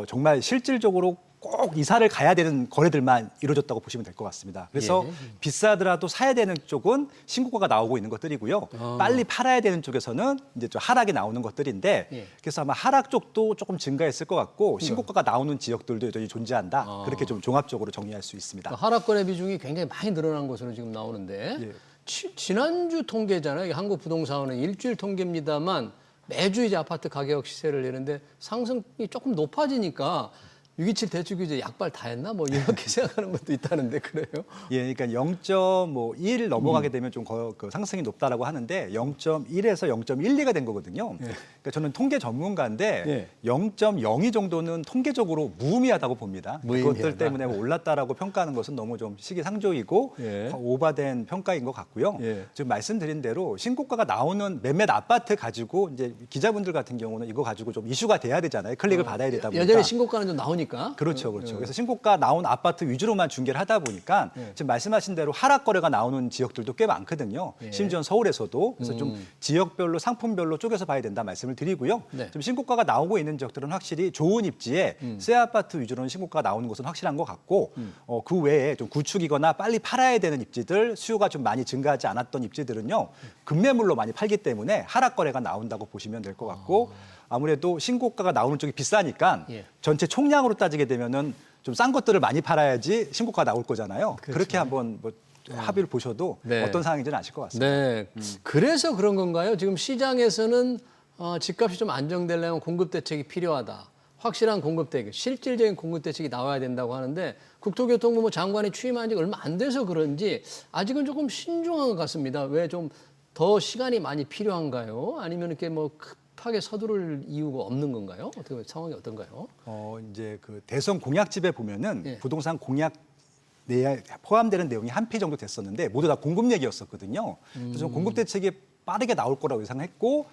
S4: 정말 실질적으로 꼭 이사를 가야 되는 거래들만 이루어졌다고 보시면 될 것 같습니다. 그래서 비싸더라도 사야 되는 쪽은 신고가가 나오고 있는 것들이고요. 빨리 팔아야 되는 쪽에서는 이제 좀 하락이 나오는 것들인데 그래서 아마 하락 쪽도 조금 증가했을 것 같고 신고가가 나오는 지역들도 여전히 존재한다. 그렇게 좀 종합적으로 정리할 수 있습니다.
S1: 그러니까 하락 거래 비중이 굉장히 많이 늘어난 것으로 지금 나오는데 지난주 통계잖아요. 한국 부동산원은 일주일 통계입니다만 매주 이제 아파트 가격 시세를 내는데 상승이 조금 높아지니까 627 대출 규제 약발 다 했나? 뭐 이렇게 생각하는 것도 있다는데 그래요?
S4: 예, 그러니까 0.1 넘어가게 되면 좀 그 상승이 높다라고 하는데 0.1에서 0.12가 된 거거든요. 그러니까 저는 통계 전문가인데 0.02 정도는 통계적으로 무의미하다고 봅니다. 그것들 때문에 올랐다라고 평가하는 것은 너무 좀 시기상조이고 오바된 평가인 것 같고요. 지금 말씀드린 대로 신고가가 나오는 몇몇 아파트 가지고 이제 기자분들 같은 경우는 이거 가지고 좀 이슈가 돼야 되잖아요. 클릭을 받아야 되다 보니까.
S1: 여전히 신고가는 좀 나오니까.
S4: 그렇죠, 그렇죠. 그래서 신고가 나온 아파트 위주로만 중계를 하다 보니까 지금 말씀하신 대로 하락 거래가 나오는 지역들도 꽤 많거든요. 심지어 서울에서도 그래서 좀 지역별로 상품별로 쪼개서 봐야 된다 말씀을 드리고요. 좀 신고가가 나오고 있는 지역들은 확실히 좋은 입지에 새 아파트 위주로는 신고가가 나오는 것은 확실한 것 같고 그 외에 좀 구축이거나 빨리 팔아야 되는 입지들 수요가 좀 많이 증가하지 않았던 입지들은요 급매물로 많이 팔기 때문에 하락 거래가 나온다고 보시면 될 것 같고. 아무래도 신고가가 나오는 쪽이 비싸니까 전체 총량으로 따지게 되면은 좀 싼 것들을 많이 팔아야지 신고가가 나올 거잖아요. 그렇게 한번 뭐 합의를 보셔도 어떤 상황인지는 아실 것 같습니다.
S1: 네. 그래서 그런 건가요? 지금 시장에서는 집값이 좀 안정되려면 공급 대책이 필요하다. 확실한 공급 대책, 실질적인 공급 대책이 나와야 된다고 하는데 국토교통부 장관이 취임한 지 얼마 안 돼서 그런지 아직은 조금 신중한 것 같습니다. 왜 좀 더 시간이 많이 필요한가요? 아니면 이렇게 뭐 급하게 서두를 이유가 없는 건가요? 어떻게 상황이 어떤가요?
S4: 이제 그 대선 공약집에 보면은 부동산 공약 내에 포함되는 내용이 한 페이지 정도 됐었는데 모두 다 공급 얘기였었거든요. 그래서 공급 대책이 빠르게 나올 거라고 예상했고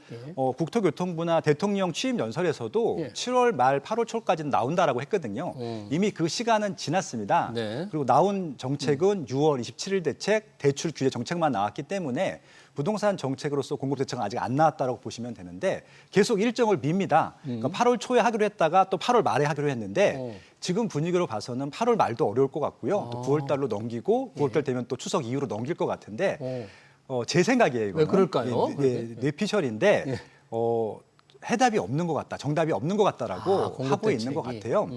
S4: 국토교통부나 대통령 취임 연설에서도 7월 말 8월 초까지는 나온다라고 했거든요. 이미 그 시간은 지났습니다. 그리고 나온 정책은 6월 27일 대책, 대출 규제 정책만 나왔기 때문에 부동산 정책으로서 공급 대책은 아직 안 나왔다라고 보시면 되는데 계속 일정을 밉니다. 그러니까 8월 초에 하기로 했다가 또 8월 말에 하기로 했는데 지금 분위기로 봐서는 8월 말도 어려울 것 같고요. 또 9월 달로 넘기고 9월 달 되면 또 추석 이후로 넘길 것 같은데 제 생각이에요. 이거는.
S1: 왜 그럴까요?
S4: 뇌피셜인데 해답이 없는 것 같다, 정답이 없는 것 같다라고 하고 있는 것 같아요.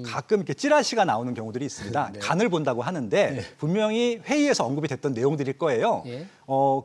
S4: 가끔 이렇게 찌라시가 나오는 경우들이 있습니다. 간을 본다고 하는데 분명히 회의에서 언급이 됐던 내용들일 거예요.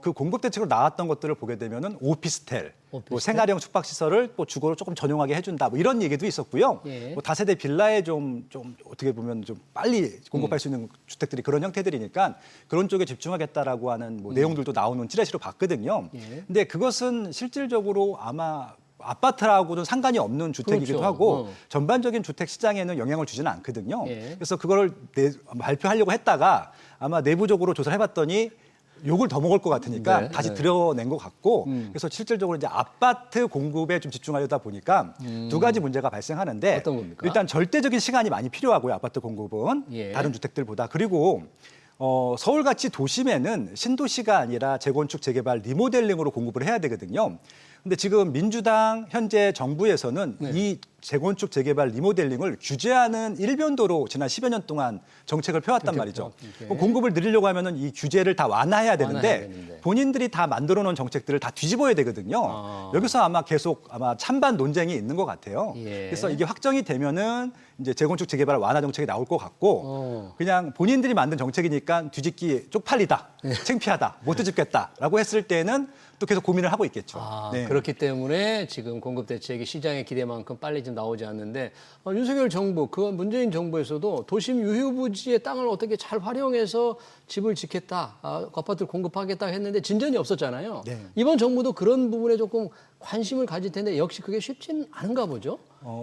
S4: 그 공급 대책으로 나왔던 것들을 보게 되면은 오피스텔, 뭐 생활형 숙박시설을 뭐 주거로 조금 전용하게 해준다, 뭐 이런 얘기도 있었고요. 뭐 다세대 빌라에 좀 어떻게 보면 좀 빨리 공급할 수 있는 주택들이 그런 형태들이니까 그런 쪽에 집중하겠다라고 하는 뭐 내용들도 나오는 찌라시로 봤거든요. 근데 그것은 실질적으로 아마 아파트라고는 상관이 없는 주택이기도 하고 전반적인 주택 시장에는 영향을 주지는 않거든요. 그래서 그걸 발표하려고 했다가 아마 내부적으로 조사를 해봤더니 욕을 더 먹을 것 같으니까 다시 드러낸 것 같고 그래서 실질적으로 이제 아파트 공급에 좀 집중하려다 보니까 두 가지 문제가 발생하는데
S1: 어떤 겁니까?
S4: 일단 절대적인 시간이 많이 필요하고요. 아파트 공급은 다른 주택들보다. 그리고 서울같이 도심에는 신도시가 아니라 재건축, 재개발, 리모델링으로 공급을 해야 되거든요. 근데 지금 민주당 현재 정부에서는 이 재건축, 재개발, 리모델링을 규제하는 일변도로 지난 10여 년 동안 정책을 펴왔단 말이죠. 공급을 늘리려고 하면은 이 규제를 다 완화해야 되는데 본인들이 다 만들어 놓은 정책들을 다 뒤집어야 되거든요. 여기서 아마 계속 찬반 논쟁이 있는 것 같아요. 그래서 이게 확정이 되면은 이제 재건축, 재개발 완화 정책이 나올 것 같고 그냥 본인들이 만든 정책이니까 뒤집기 쪽팔리다, 창피하다, 못 뒤집겠다라고 했을 때는 또 계속 고민을 하고 있겠죠.
S1: 그렇기 때문에 지금 공급 대책이 시장의 기대만큼 빨리 좀 나오지 않는데 윤석열 정부, 그 문재인 정부에서도 도심 유휴부지의 땅을 어떻게 잘 활용해서 집을 짓겠다, 아파트를 공급하겠다 했는데 진전이 없었잖아요. 이번 정부도 그런 부분에 조금 관심을 가질 텐데 역시 그게 쉽진 않은가 보죠.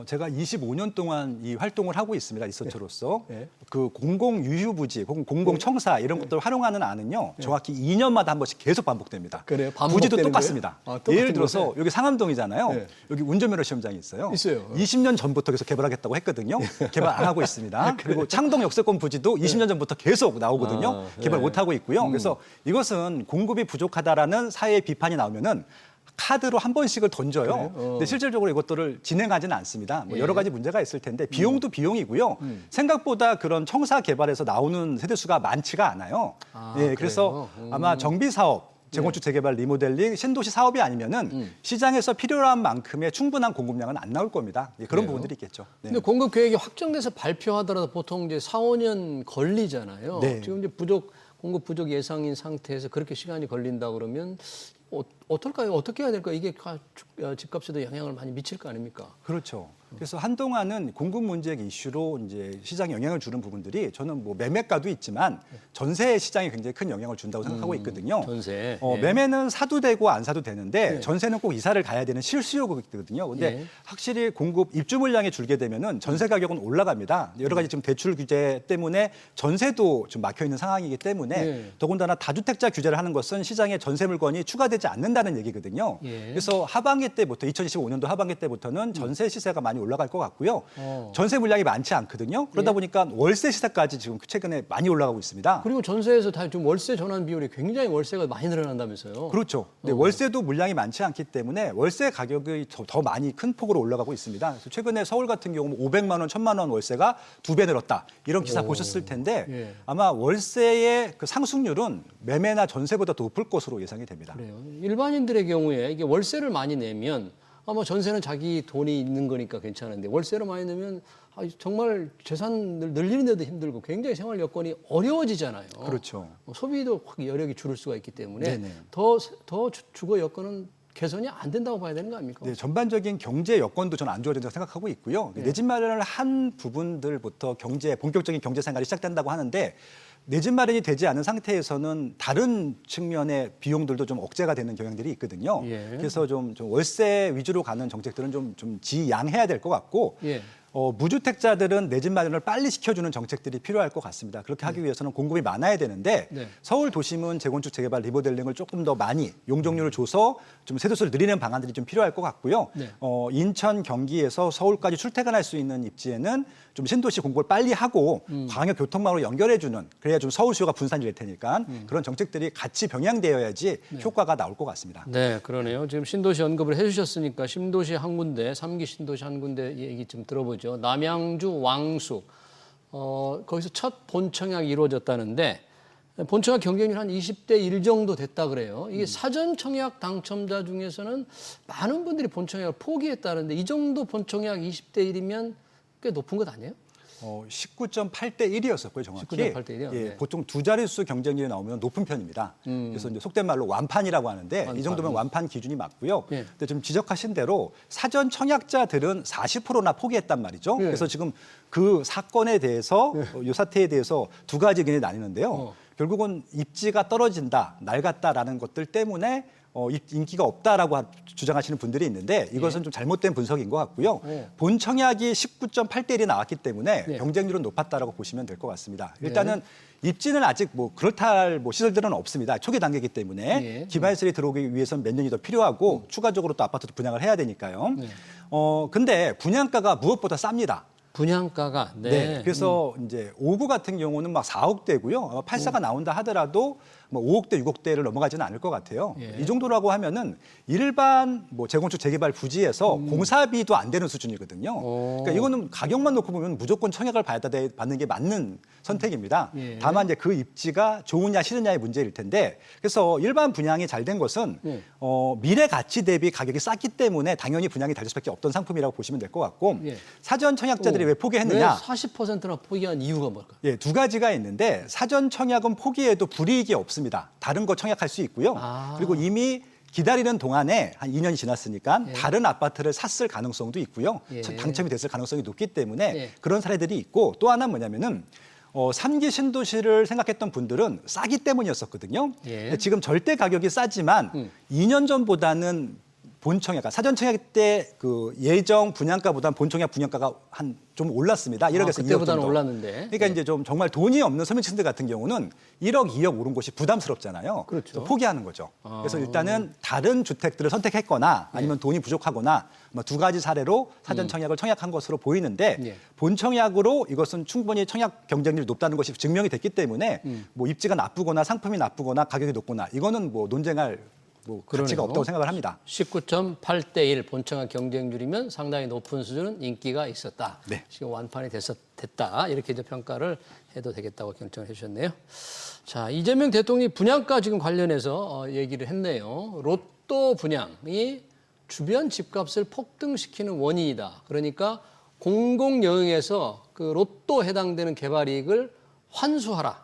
S4: 제가 25년 동안 이 활동을 하고 있습니다. 리서처로서. 그 공공유휴부지, 공공청사 이런 것들을 활용하는 안은요. 정확히 2년마다 한 번씩 계속 반복됩니다.
S1: 그래요?
S4: 부지도
S1: 반복되는
S4: 똑같습니다.
S1: 거예요? 똑같은
S4: 예를 들어서
S1: 곳에?
S4: 여기 상암동이잖아요. 여기 운전면허 시험장이 있어요.
S1: 있어요.
S4: 20년 전부터 계속 개발하겠다고 했거든요. 개발 안 하고 있습니다. 그리고 창동 역세권 부지도 20년 전부터 계속 나오거든요. 개발 못 하고 있고요. 그래서 이것은 공급이 부족하다라는 사회의 비판이 나오면은 카드로 한 번씩을 던져요. 근데 실질적으로 이것들을 진행하지는 않습니다. 뭐 여러 가지 문제가 있을 텐데 비용도 비용이고요. 생각보다 그런 청사 개발에서 나오는 세대수가 많지가 않아요. 그래서 아마 정비 사업, 재건축, 재개발, 리모델링, 신도시 사업이 아니면은 시장에서 필요한 만큼의 충분한 공급량은 안 나올 겁니다. 그런 부분들이 있겠죠.
S1: 근데 공급 계획이 확정돼서 발표하더라도 보통 이제 4, 5년 걸리잖아요. 지금 이제 공급 부족 예상인 상태에서 그렇게 시간이 걸린다 그러면 어떨까요? 어떻게 해야 될까요? 이게 집값에도 영향을 많이 미칠 거 아닙니까?
S4: 그렇죠. 그래서 한동안은 공급 문제 이슈로 이제 시장에 영향을 주는 부분들이 저는 뭐 매매가도 있지만 전세 시장에 굉장히 큰 영향을 준다고 생각하고 있거든요.
S1: 전세.
S4: 매매는 사도 되고 안 사도 되는데 전세는 꼭 이사를 가야 되는 실수요거든요. 근데 확실히 공급 입주 물량이 줄게 되면은 전세 가격은 올라갑니다. 여러 가지 지금 대출 규제 때문에 전세도 좀 막혀 있는 상황이기 때문에 더군다나 다주택자 규제를 하는 것은 시장에 전세 물건이 추가되지 않는다는 얘기거든요. 그래서 하반기 때부터 2025년도 하반기 때부터는 전세 시세가 많이 올라갈 것 같고요. 전세 물량이 많지 않거든요. 그러다 보니까 월세 시세까지 지금 최근에 많이 올라가고 있습니다.
S1: 그리고 전세에서 다 좀 월세 전환 비율이 굉장히 월세가 많이 늘어난다면서요.
S4: 그렇죠. 근데 월세도 물량이 많지 않기 때문에 월세 가격이 더 많이 큰 폭으로 올라가고 있습니다. 그래서 최근에 서울 같은 경우 500만 원, 1000만 원 월세가 2배 늘었다. 이런 기사 보셨을 텐데 아마 월세의 그 상승률은 매매나 전세보다 더 높을 것으로 예상이 됩니다.
S1: 그래요. 일반인들의 경우에 이게 월세를 많이 내면 아마 전세는 자기 돈이 있는 거니까 괜찮은데 월세를 많이 내면 정말 재산을 늘리는데도 힘들고 굉장히 생활 여건이 어려워지잖아요.
S4: 그렇죠.
S1: 소비도 확 여력이 줄을 수가 있기 때문에 더 주거 여건은 개선이 안 된다고 봐야 되는 거 아닙니까?
S4: 네, 전반적인 경제 여건도 저는 안 좋아진다고 생각하고 있고요. 내 집 마련을 한 부분들부터 본격적인 경제 생활이 시작된다고 하는데 내 집 마련이 되지 않은 상태에서는 다른 측면의 비용들도 좀 억제가 되는 경향들이 있거든요. 그래서 좀 월세 위주로 가는 정책들은 좀 지양해야 될 것 같고 무주택자들은 내 집 마련을 빨리 시켜주는 정책들이 필요할 것 같습니다. 그렇게 하기 위해서는 공급이 많아야 되는데 서울 도심은 재건축, 재개발, 리모델링을 조금 더 많이 용적률을 줘서 좀 세도수를 늘리는 방안들이 좀 필요할 것 같고요. 인천, 경기에서 서울까지 출퇴근할 수 있는 입지에는 좀 신도시 공급을 빨리 하고 광역 교통망으로 연결해주는 그래야 좀 서울 수요가 분산이 될 테니까 그런 정책들이 같이 병행되어야지 효과가 나올 것 같습니다.
S1: 네, 그러네요. 지금 신도시 언급을 해주셨으니까 신도시 한 군데, 3기 신도시 한 군데 얘기 좀 들어보죠. 남양주 왕숙 거기서 첫 본청약이 이루어졌다는데 본청약 경쟁률 한 20대 1 정도 됐다 그래요. 이게 사전 청약 당첨자 중에서는 많은 분들이 본청약을 포기했다는데 이 정도 본청약 20대 1이면 꽤 높은 것 아니에요?
S4: 19.8대 1이었었고요, 정확히.
S1: 19.8대 1이요?
S4: 예, 보통 두 자릿수 경쟁률이 나오면 높은 편입니다. 그래서 이제 속된 말로 완판이라고 하는데 이 정도면 완판 기준이 맞고요. 근데 좀 지적하신 대로 사전 청약자들은 40%나 포기했단 말이죠. 그래서 지금 그 사건에 대해서 이 사태에 대해서 두 가지 의견이 나뉘는데요. 결국은 입지가 떨어진다, 낡았다라는 것들 때문에 인기가 없다라고 주장하시는 분들이 있는데 이것은 좀 잘못된 분석인 것 같고요. 본 청약이 19.8대 1이 나왔기 때문에 경쟁률은 높았다라고 보시면 될 것 같습니다. 일단은 입지는 아직 그렇다 할 시설들은 없습니다. 초기 단계이기 때문에 기반시설이 들어오기 위해서는 몇 년이 더 필요하고 추가적으로 또 아파트도 분양을 해야 되니까요. 근데 분양가가 무엇보다 쌉니다.
S1: 분양가가
S4: 그래서 이제 5구 같은 경우는 막 4억대고요. 8사가 나온다 하더라도 뭐 5억대, 6억대를 넘어가지는 않을 것 같아요.
S1: 예.
S4: 이 정도라고 하면은 일반 뭐 재건축 재개발 부지에서 공사비도 안 되는 수준이거든요. 그러니까 이거는 가격만 놓고 보면 무조건 청약을 받는 게 맞는 선택입니다.
S1: 예.
S4: 다만 이제 그 입지가 좋으냐 싫으냐의 문제일 텐데 그래서 일반 분양이 잘 된 것은
S1: 예.
S4: 미래 가치 대비 가격이 쌌기 때문에 당연히 분양이 될 수밖에 없던 상품이라고 보시면 될 것 같고
S1: 예.
S4: 사전 청약자들이 왜 포기했느냐?
S1: 왜 40%나 포기한 이유가 뭘까?
S4: 예, 두 가지가 있는데 사전 청약은 포기해도 불이익이 없습니다. 다른 거 청약할 수 있고요.
S1: 아.
S4: 그리고 이미 기다리는 동안에 한 2년이 지났으니까
S1: 예.
S4: 다른 아파트를 샀을 가능성도 있고요.
S1: 예.
S4: 당첨이 됐을 가능성이 높기 때문에
S1: 예.
S4: 그런 사례들이 있고 또 하나는 뭐냐면은 3기 신도시를 생각했던 분들은 싸기 때문이었었거든요.
S1: 예.
S4: 근데 지금 절대 가격이 싸지만 2년 전보다는 본 청약, 사전 청약 때 그 예정 분양가보다는 본 청약 분양가가 한 좀 올랐습니다. 1억에서 2억
S1: 그때보다는
S4: 정도.
S1: 올랐는데.
S4: 그러니까 이제 좀 정말 돈이 없는 서민층들 같은 경우는 1억, 2억 오른 곳이 부담스럽잖아요.
S1: 그렇죠.
S4: 그래서 포기하는 거죠. 그래서 일단은 다른 주택들을 선택했거나 아니면 돈이 부족하거나 뭐 두 가지 사례로 사전 청약을 청약한 것으로 보이는데
S1: 예.
S4: 본 청약으로 이것은 충분히 청약 경쟁률이 높다는 것이 증명이 됐기 때문에 뭐 입지가 나쁘거나 상품이 나쁘거나 가격이 높거나 이거는 뭐 논쟁할 뭐 가치가
S1: 그러네요.
S4: 없다고 생각을 합니다.
S1: 19.8대 1 본청약 경쟁률이면 상당히 높은 수준은 인기가 있었다.
S4: 네.
S1: 지금 완판이 됐다. 이렇게 이제 평가를 해도 되겠다고 결정을 해주셨네요. 자, 이재명 대통령이 분양가 지금 관련해서 얘기를 했네요. 로또 분양이 주변 집값을 폭등시키는 원인이다. 그러니까 공공여행에서 그 로또 해당되는 개발이익을 환수하라.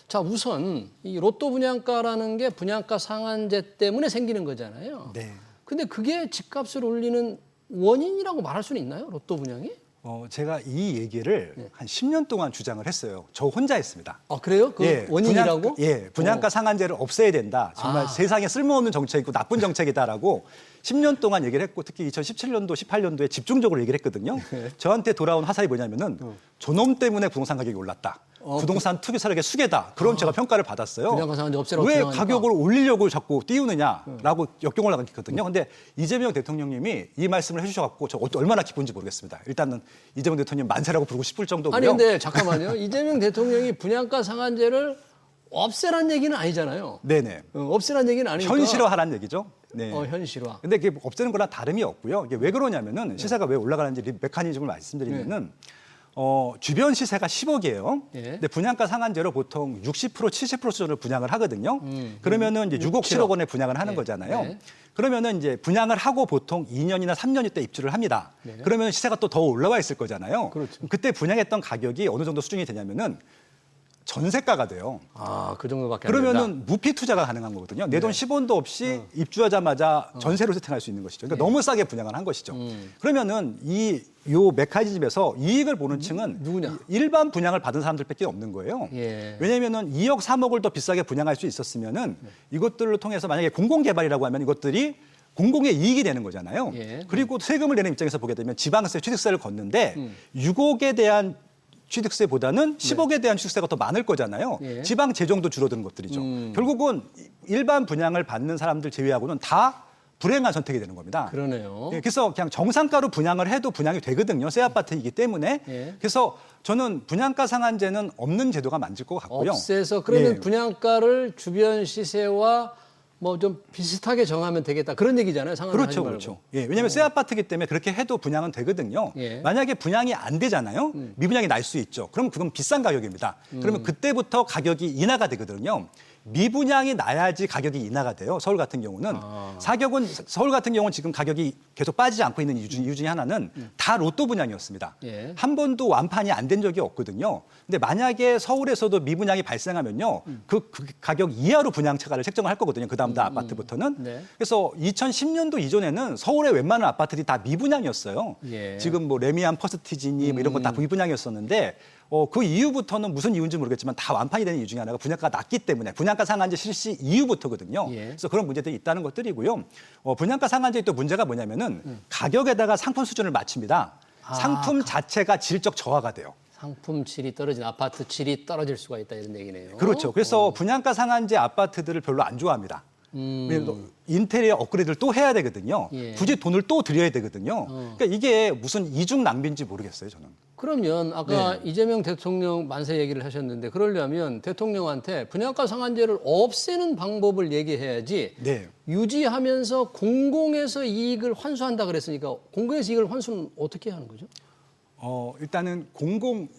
S1: 자, 우선 이 로또 분양가라는 게 분양가 상한제 때문에 생기는 거잖아요.
S4: 네.
S1: 근데 그게 집값을 올리는 원인이라고 말할 수는 있나요? 로또 분양이?
S4: 제가 이 얘기를 한 10년 동안 주장을 했어요. 저 혼자 했습니다.
S1: 아, 그래요? 그 원인이라고?
S4: 분양가 상한제를 없애야 된다. 정말 세상에 쓸모없는 정책이고 나쁜 정책이다라고 10년 동안 얘기를 했고 특히 2017년도, 18년도에 집중적으로 얘기를 했거든요. 저한테 돌아온 화살이 뭐냐면은 저놈 때문에 부동산 가격이 올랐다. 부동산 투기 세력의 수괴다. 그런 제가 평가를 받았어요.
S1: 분양가 상한제 없애라고
S4: 왜
S1: 주장하니까.
S4: 가격을 올리려고 자꾸 띄우느냐라고 역경을 나갔거든요. 근데 이재명 대통령님이 이 말씀을 해주셔갖고 저 얼마나 기쁜지 모르겠습니다. 일단은 이재명 대통령 만세라고 부르고 싶을 정도고요.
S1: 아니 근데 잠깐만요. 이재명 대통령이 분양가 상한제를 없애란 얘기는 아니잖아요.
S4: 네네.
S1: 없애란 얘기는 아니니까.
S4: 현실화하라는 얘기죠. 네.
S1: 현실화.
S4: 근데 그게 없애는 거랑 다름이 없고요. 이게 왜 그러냐면은 시세가 왜 올라가는지 메커니즘을 말씀드리면은 주변 시세가 10억이에요.
S1: 예.
S4: 근데 분양가 상한제로 보통 60% 70% 수준을 분양을 하거든요. 그러면은 이제 6억 7억 원에 분양을 하는 거잖아요.
S1: 네.
S4: 그러면은 이제 분양을 하고 보통 2년이나 3년 있다 입주를 합니다. 그러면 시세가 또 더 올라와 있을 거잖아요.
S1: 그렇죠.
S4: 그때 분양했던 가격이 어느 정도 수준이 되냐면은 전세가가 돼요.
S1: 아, 그 정도밖에 안 된다.
S4: 그러면은 무피 투자가 가능한 거거든요. 내 돈 10원도 없이 입주하자마자 전세로 세팅할 수 있는 것이죠. 그러니까 너무 싸게 분양을 한 것이죠. 그러면은 요 메커니즘에서 이익을 보는 층은
S1: 누구냐?
S4: 일반 분양을 받은 사람들밖에 없는 거예요.
S1: 예.
S4: 왜냐면은 2억, 3억을 더 비싸게 분양할 수 있었으면은 이것들을 통해서 만약에 공공개발이라고 하면 이것들이 공공의 이익이 되는 거잖아요.
S1: 예.
S4: 그리고 세금을 내는 입장에서 보게 되면 지방세, 취득세를 걷는데 6억에 대한 취득세보다는 10억에 대한 취득세가 더 많을 거잖아요.
S1: 예.
S4: 지방 재정도 줄어드는 것들이죠. 결국은 일반 분양을 받는 사람들 제외하고는 다 불행한 선택이 되는 겁니다.
S1: 그러네요.
S4: 예, 그래서 그냥 정상가로 분양을 해도 분양이 되거든요. 새 아파트이기 때문에.
S1: 예.
S4: 그래서 저는 분양가 상한제는 없는 제도가 맞을 것 같고요.
S1: 없애서 그러면
S4: 예.
S1: 분양가를 주변 시세와 뭐 좀 비슷하게 정하면 되겠다. 그런 얘기잖아요. 상한제 하지
S4: 그렇죠,
S1: 말고.
S4: 그렇죠. 예, 왜냐하면 새 아파트이기 때문에 그렇게 해도 분양은 되거든요.
S1: 예.
S4: 만약에 분양이 안 되잖아요. 미분양이 날 수 있죠. 그럼 그건 비싼 가격입니다. 그러면 그때부터 가격이 인하가 되거든요. 미분양이 나야지 가격이 인하가 돼요. 서울 같은 경우는. 서울 같은 경우는 지금 가격이 계속 빠지지 않고 있는 이유 중에 하나는 다 로또 분양이었습니다.
S1: 예.
S4: 한 번도 완판이 안 된 적이 없거든요. 근데 만약에 서울에서도 미분양이 발생하면요. 그 가격 이하로 분양차가를 책정을 할 거거든요. 그다음부터 아파트부터는.
S1: 네.
S4: 그래서 2010년도 이전에는 서울의 웬만한 아파트들이 다 미분양이었어요.
S1: 예.
S4: 지금 뭐 레미안 퍼스티지니 뭐 이런 거 다 미분양이었었는데 그 이후부터는 무슨 이유인지 모르겠지만 다 완판이 되는 이유 중에 하나가 분양가가 낮기 때문에 분양가 상한제 실시 이후부터거든요.
S1: 예.
S4: 그래서 그런 문제들이 있다는 것들이고요. 분양가 상한제의 또 문제가 뭐냐면은 가격에다가 상품 수준을 맞춥니다. 상품 자체가 질적 저하가 돼요.
S1: 상품 질이 떨어진 아파트 질이 떨어질 수가 있다 이런 얘기네요.
S4: 그렇죠. 그래서 분양가 상한제 아파트들을 별로 안 좋아합니다. 왜냐면 또 인테리어 업그레이드를 또 해야 되거든요.
S1: 예.
S4: 굳이 돈을 또 들여야 되거든요. 그러니까 이게 무슨 이중 낭비인지 모르겠어요, 저는.
S1: 그러면 아까 이재명 대통령 만세 얘기를 하셨는데 그러려면 대통령한테 분양가 상한제를 없애는 방법을 얘기해야지
S4: 네.
S1: 유지하면서 공공에서 이익을 환수한다 그랬으니까 공공에서 이익을 환수는 어떻게 하는 거죠?
S4: 일단은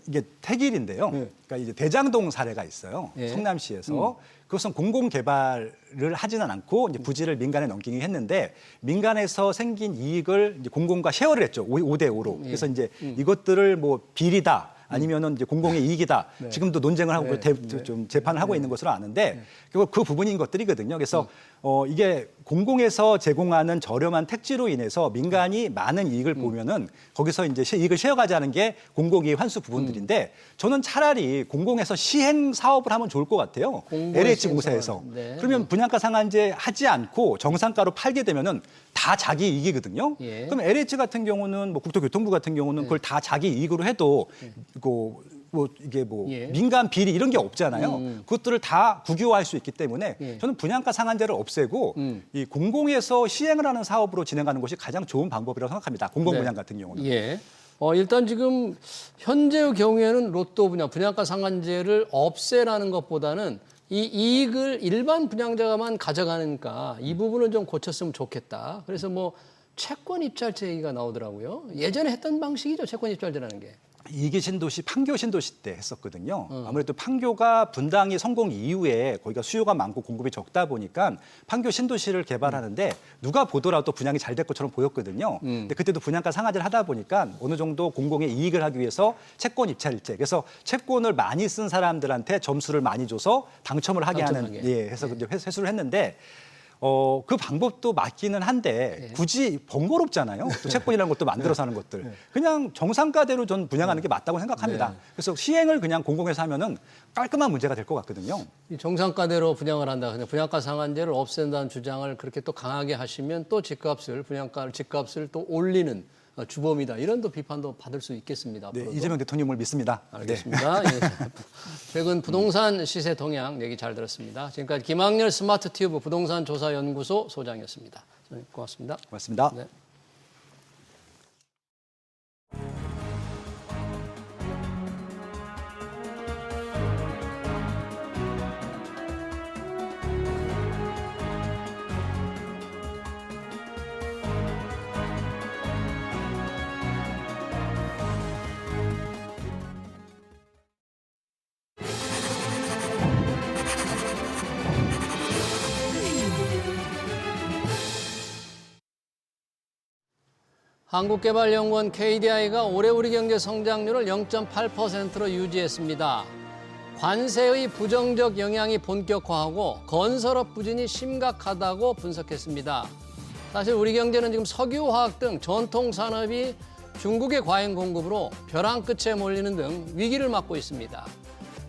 S4: 이게 택일인데요. 그러니까 이제 대장동 사례가 있어요.
S1: 예.
S4: 성남시에서. 그것은 공공 개발을 하지는 않고 이제 부지를 민간에 넘기긴 했는데 민간에서 생긴 이익을 이제 공공과 쉐어를 했죠. 5대 5로. 그래서 이제 이것들을 뭐 비리다 아니면은 이제 공공의 이익이다. 지금도 논쟁을 하고 좀 재판을 하고 있는 것으로 아는데 결국 그 부분인 것들이거든요. 그래서 이게 공공에서 제공하는 저렴한 택지로 인해서 민간이 많은 이익을 보면은 거기서 이제 이익을 쉐어가자는 게 공공이익 환수 부분들인데 저는 차라리 공공에서 시행 사업을 하면 좋을 것 같아요. LH 공사에서.
S1: 네.
S4: 그러면 분양가 상한제 하지 않고 정상가로 팔게 되면은 다 자기 이익이거든요.
S1: 예.
S4: 그럼 LH 같은 경우는 뭐 국토교통부 같은 경우는 그걸 다 자기 이익으로 해도 이게
S1: 예.
S4: 민간 비리 이런 게 없잖아요. 그것들을 다 국유화할 수 있기 때문에
S1: 예.
S4: 저는 분양가 상한제를 없애고 이 공공에서 시행을 하는 사업으로 진행하는 것이 가장 좋은 방법이라고 생각합니다. 공공분양 같은 경우는.
S1: 예. 일단 지금 현재의 경우에는 로또 분양가 상한제를 없애라는 것보다는 이 이익을 일반 분양자가만 가져가니까 이 부분을 좀 고쳤으면 좋겠다. 그래서 뭐 채권 입찰제 얘기가 나오더라고요. 예전에 했던 방식이죠. 채권 입찰제라는 게.
S4: 이기 신도시 판교 신도시 때 했었거든요. 아무래도 판교가 분당이 성공 이후에 거기가 수요가 많고 공급이 적다 보니까 판교 신도시를 개발하는데 누가 보더라도 분양이 잘 될 것처럼 보였거든요. 근데 그때도 분양가 상한제를 하다 보니까 어느 정도 공공의 이익을 하기 위해서 채권 입찰제. 그래서 채권을 많이 쓴 사람들한테 점수를 많이 줘서 당첨을 하게 하는 해서 이제 회수를 했는데 그 방법도 맞기는 한데 굳이 번거롭잖아요. 또 채권이라는 것도 만들어서 하는 것들. 그냥 정상가대로 전 분양하는 게 맞다고 생각합니다. 그래서 시행을 그냥 공공에서 하면은 깔끔한 문제가 될 것 같거든요.
S1: 이 정상가대로 분양을 한다. 그냥 분양가 상한제를 없앤다는 주장을 그렇게 또 강하게 하시면 또 집값을 또 올리는 주범이다. 이런 또 비판도 받을 수 있겠습니다.
S4: 네,
S1: 앞으로도.
S4: 이재명 대통령을 믿습니다.
S1: 알겠습니다. 예. 최근 부동산 시세 동향 얘기 잘 들었습니다. 지금까지 김학렬 스마트튜브 부동산 조사연구소 소장이었습니다. 고맙습니다.
S4: 고맙습니다.
S1: 네. 한국개발연구원 KDI가 올해 우리 경제 성장률을 0.8%로 유지했습니다. 관세의 부정적 영향이 본격화하고 건설업 부진이 심각하다고 분석했습니다. 사실 우리 경제는 지금 석유화학 등 전통 산업이 중국의 과잉 공급으로 벼랑 끝에 몰리는 등 위기를 맞고 있습니다.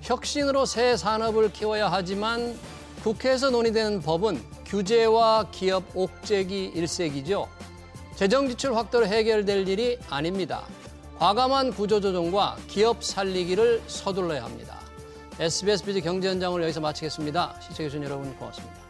S1: 혁신으로 새 산업을 키워야 하지만 국회에서 논의되는 법은 규제와 기업 옥죄기 일색이죠. 재정 지출 확대로 해결될 일이 아닙니다. 과감한 구조조정과 기업 살리기를 서둘러야 합니다. SBS BG 경제 현장을 여기서 마치겠습니다. 시청해주신 여러분 고맙습니다.